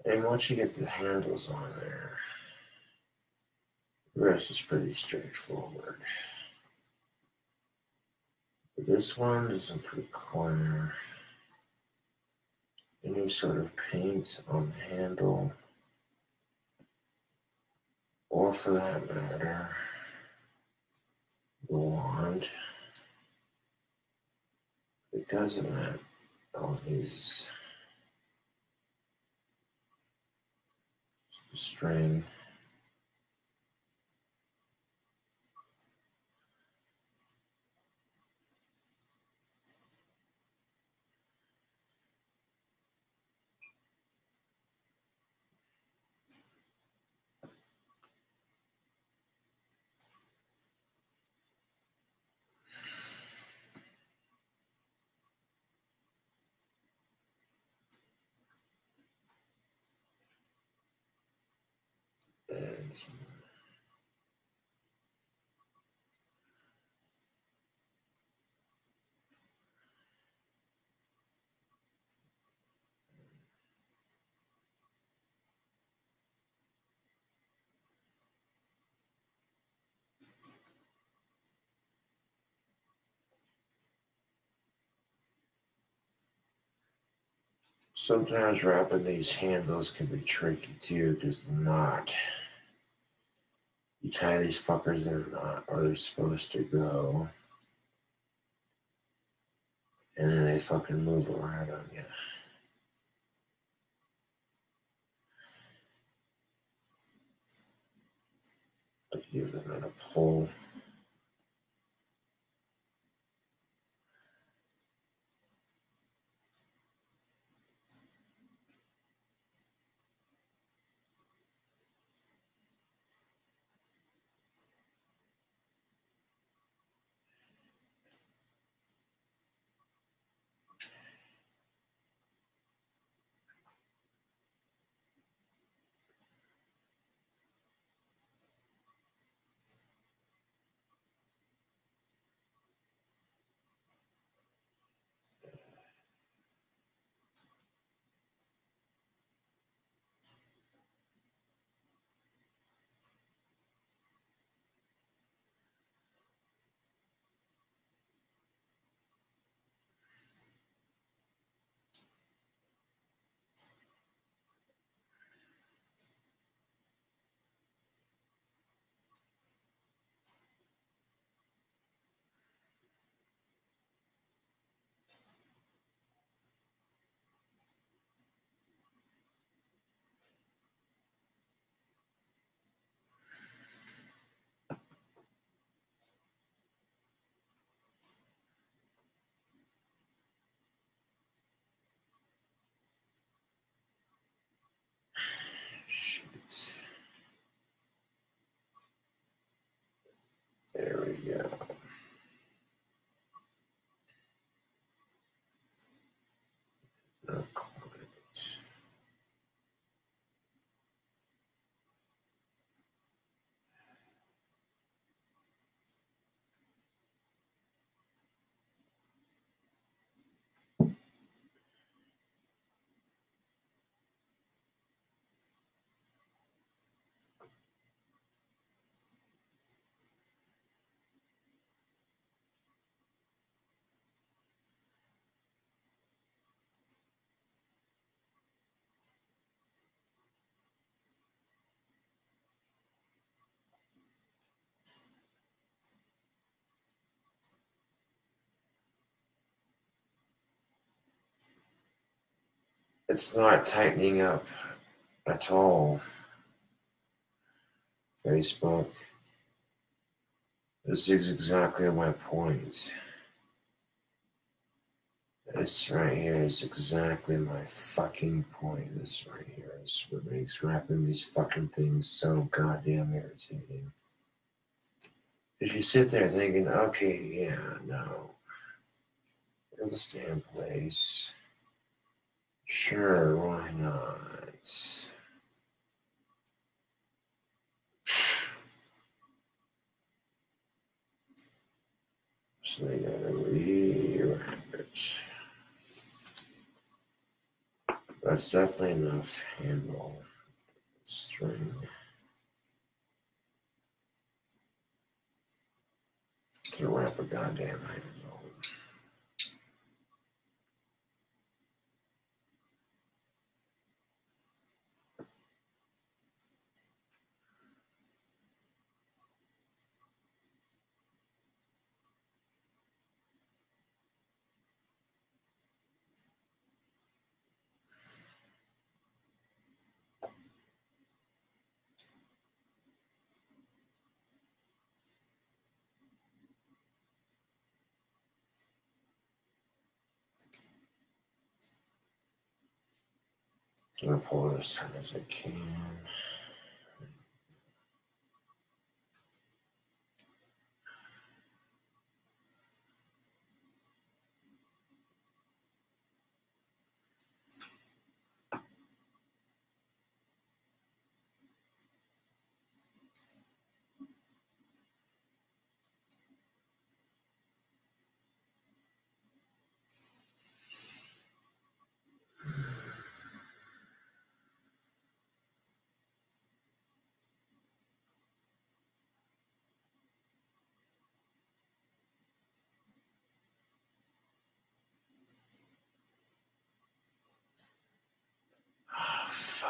And once you get the handles on there, the rest is pretty straightforward. But this one doesn't require any sort of paint on the handle, or for that matter, the wand. Because of that, all these string. And Sometimes wrapping these handles can be tricky too, because they're not. You tie these fuckers, they're not where they're supposed to go. And then they fucking move around on you. But give them a pull. Shit. There we go. Not quite. It's not tightening up at all. Facebook. This is exactly my point. This right here is exactly my fucking point. This right here is what makes wrapping these fucking things so goddamn irritating. Because you sit there thinking, okay, yeah, no. It'll stay in place. Sure, why not? So they gotta rewrap it. That's definitely enough handle string to wrap a goddamn handle. I'm gonna pull it as tight as I can.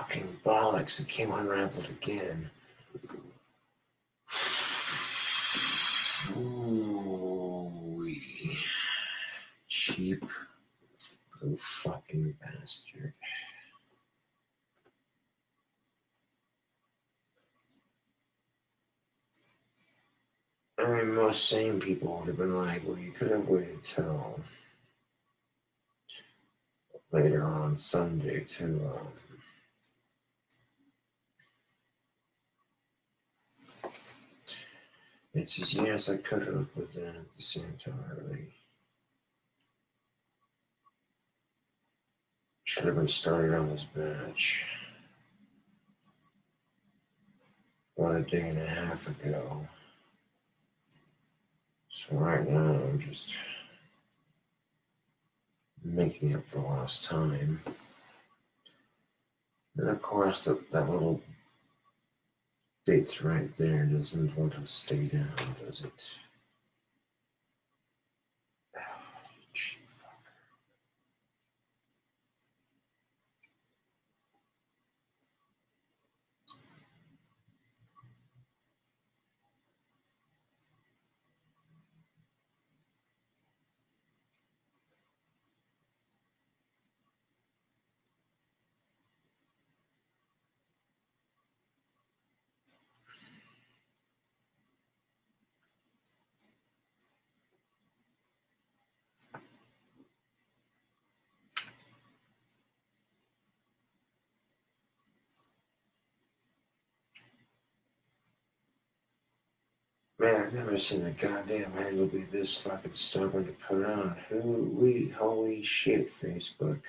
Fucking bollocks, it came unraveled again. Ooh, cheap little fucking bastard. I mean, most sane people would have been like, well, you could have waited till later on Sunday to, it says, yes, I could have, but then at the same time, I really should have been started on this batch. About a day and a half ago. So right now, I'm just making up for lost time. And of course, that little date's right there doesn't want to stay down, does it? Man, I've never seen a goddamn handle be this fucking stubborn to put on. Holy shit, Facebook.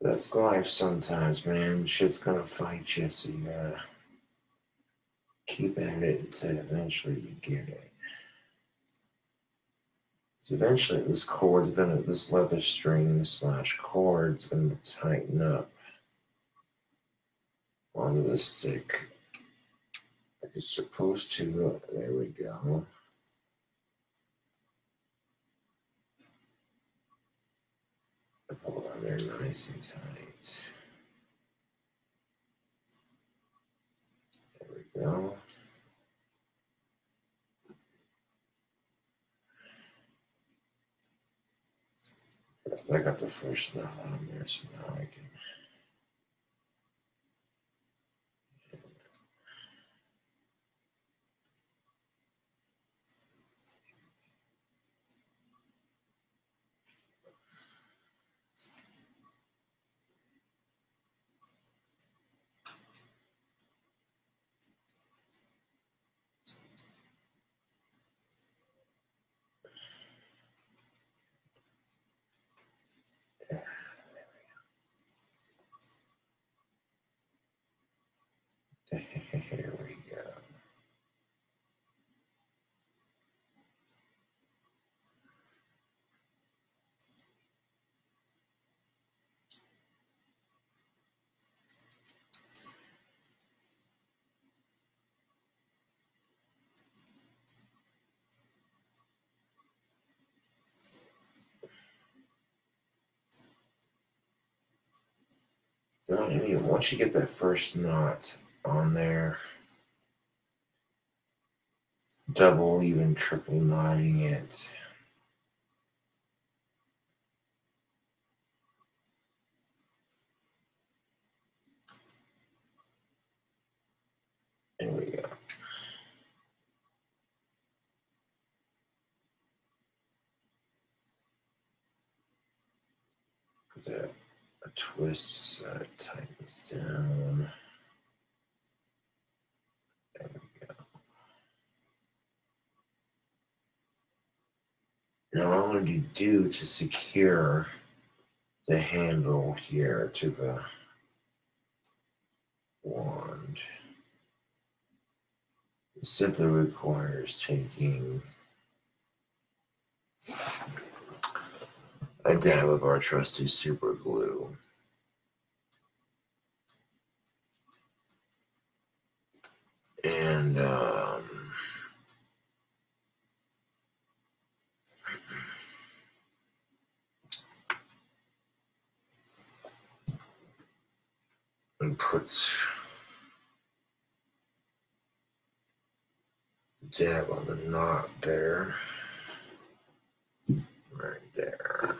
That's life sometimes, man. Shit's gonna fight you, so you gotta keep at it until eventually you get it. So eventually this leather string / cord's gonna tighten up onto the stick like it's supposed to. There we go. Pull on there nice and tight. There we go. I got the first knot on there, so now I can. Here we go. I mean, once you get that first knot on there, double, even triple knotting it. There we go. Put that a twist so it tightens down. There we go. Now, what I'm going to do to secure the handle here to the wand, it simply requires taking a dab of our trusty super glue and puts the dab on the knot there, right there.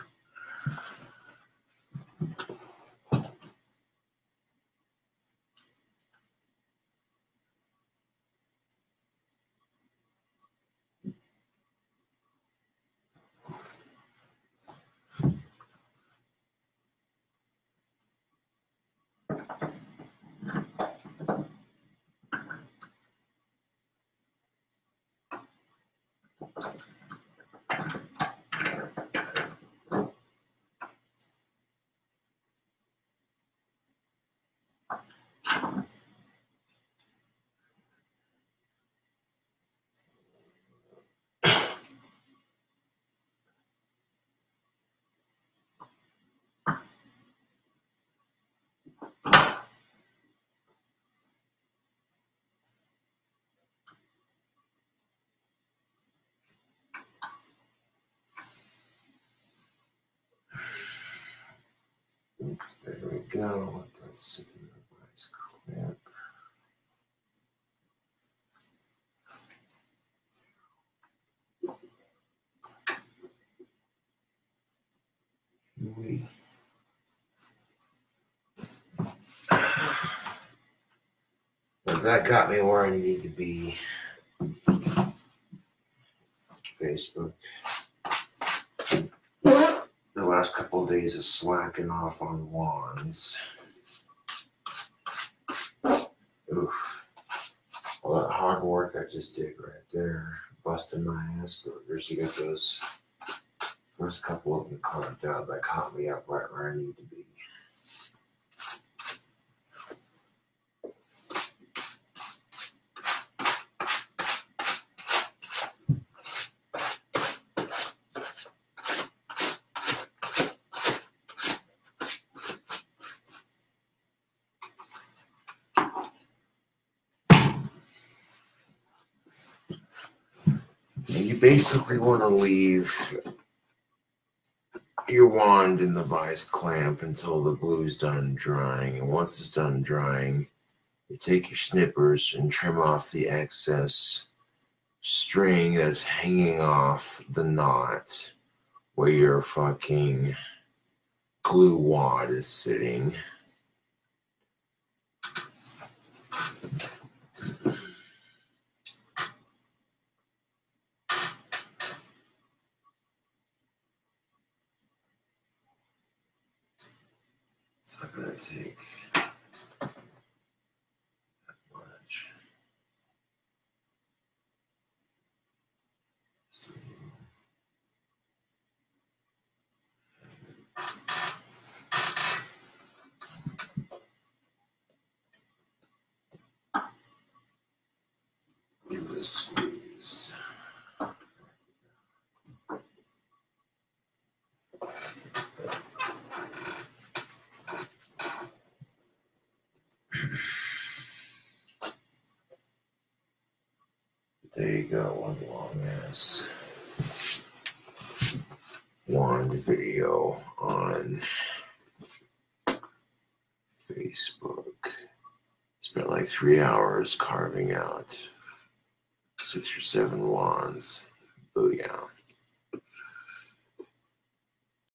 There we go. Let's see the nice clip. Well, that got me where I need to be. Facebook. The last couple of days of slacking off on wands. Oof. All that hard work I just did right there, busting my ass burgers. You got those first couple of them carved out that caught me up right where I need to be. You basically want to leave your wand in the vise clamp until the glue's done drying. And once it's done drying, you take your snippers and trim off the excess string that's hanging off the knot where your fucking glue wad is sitting. It's not gonna take that much. Give it a squeeze. There you go, one long ass wand video on Facebook. Spent like 3 hours carving out 6 or 7 wands. Booyah.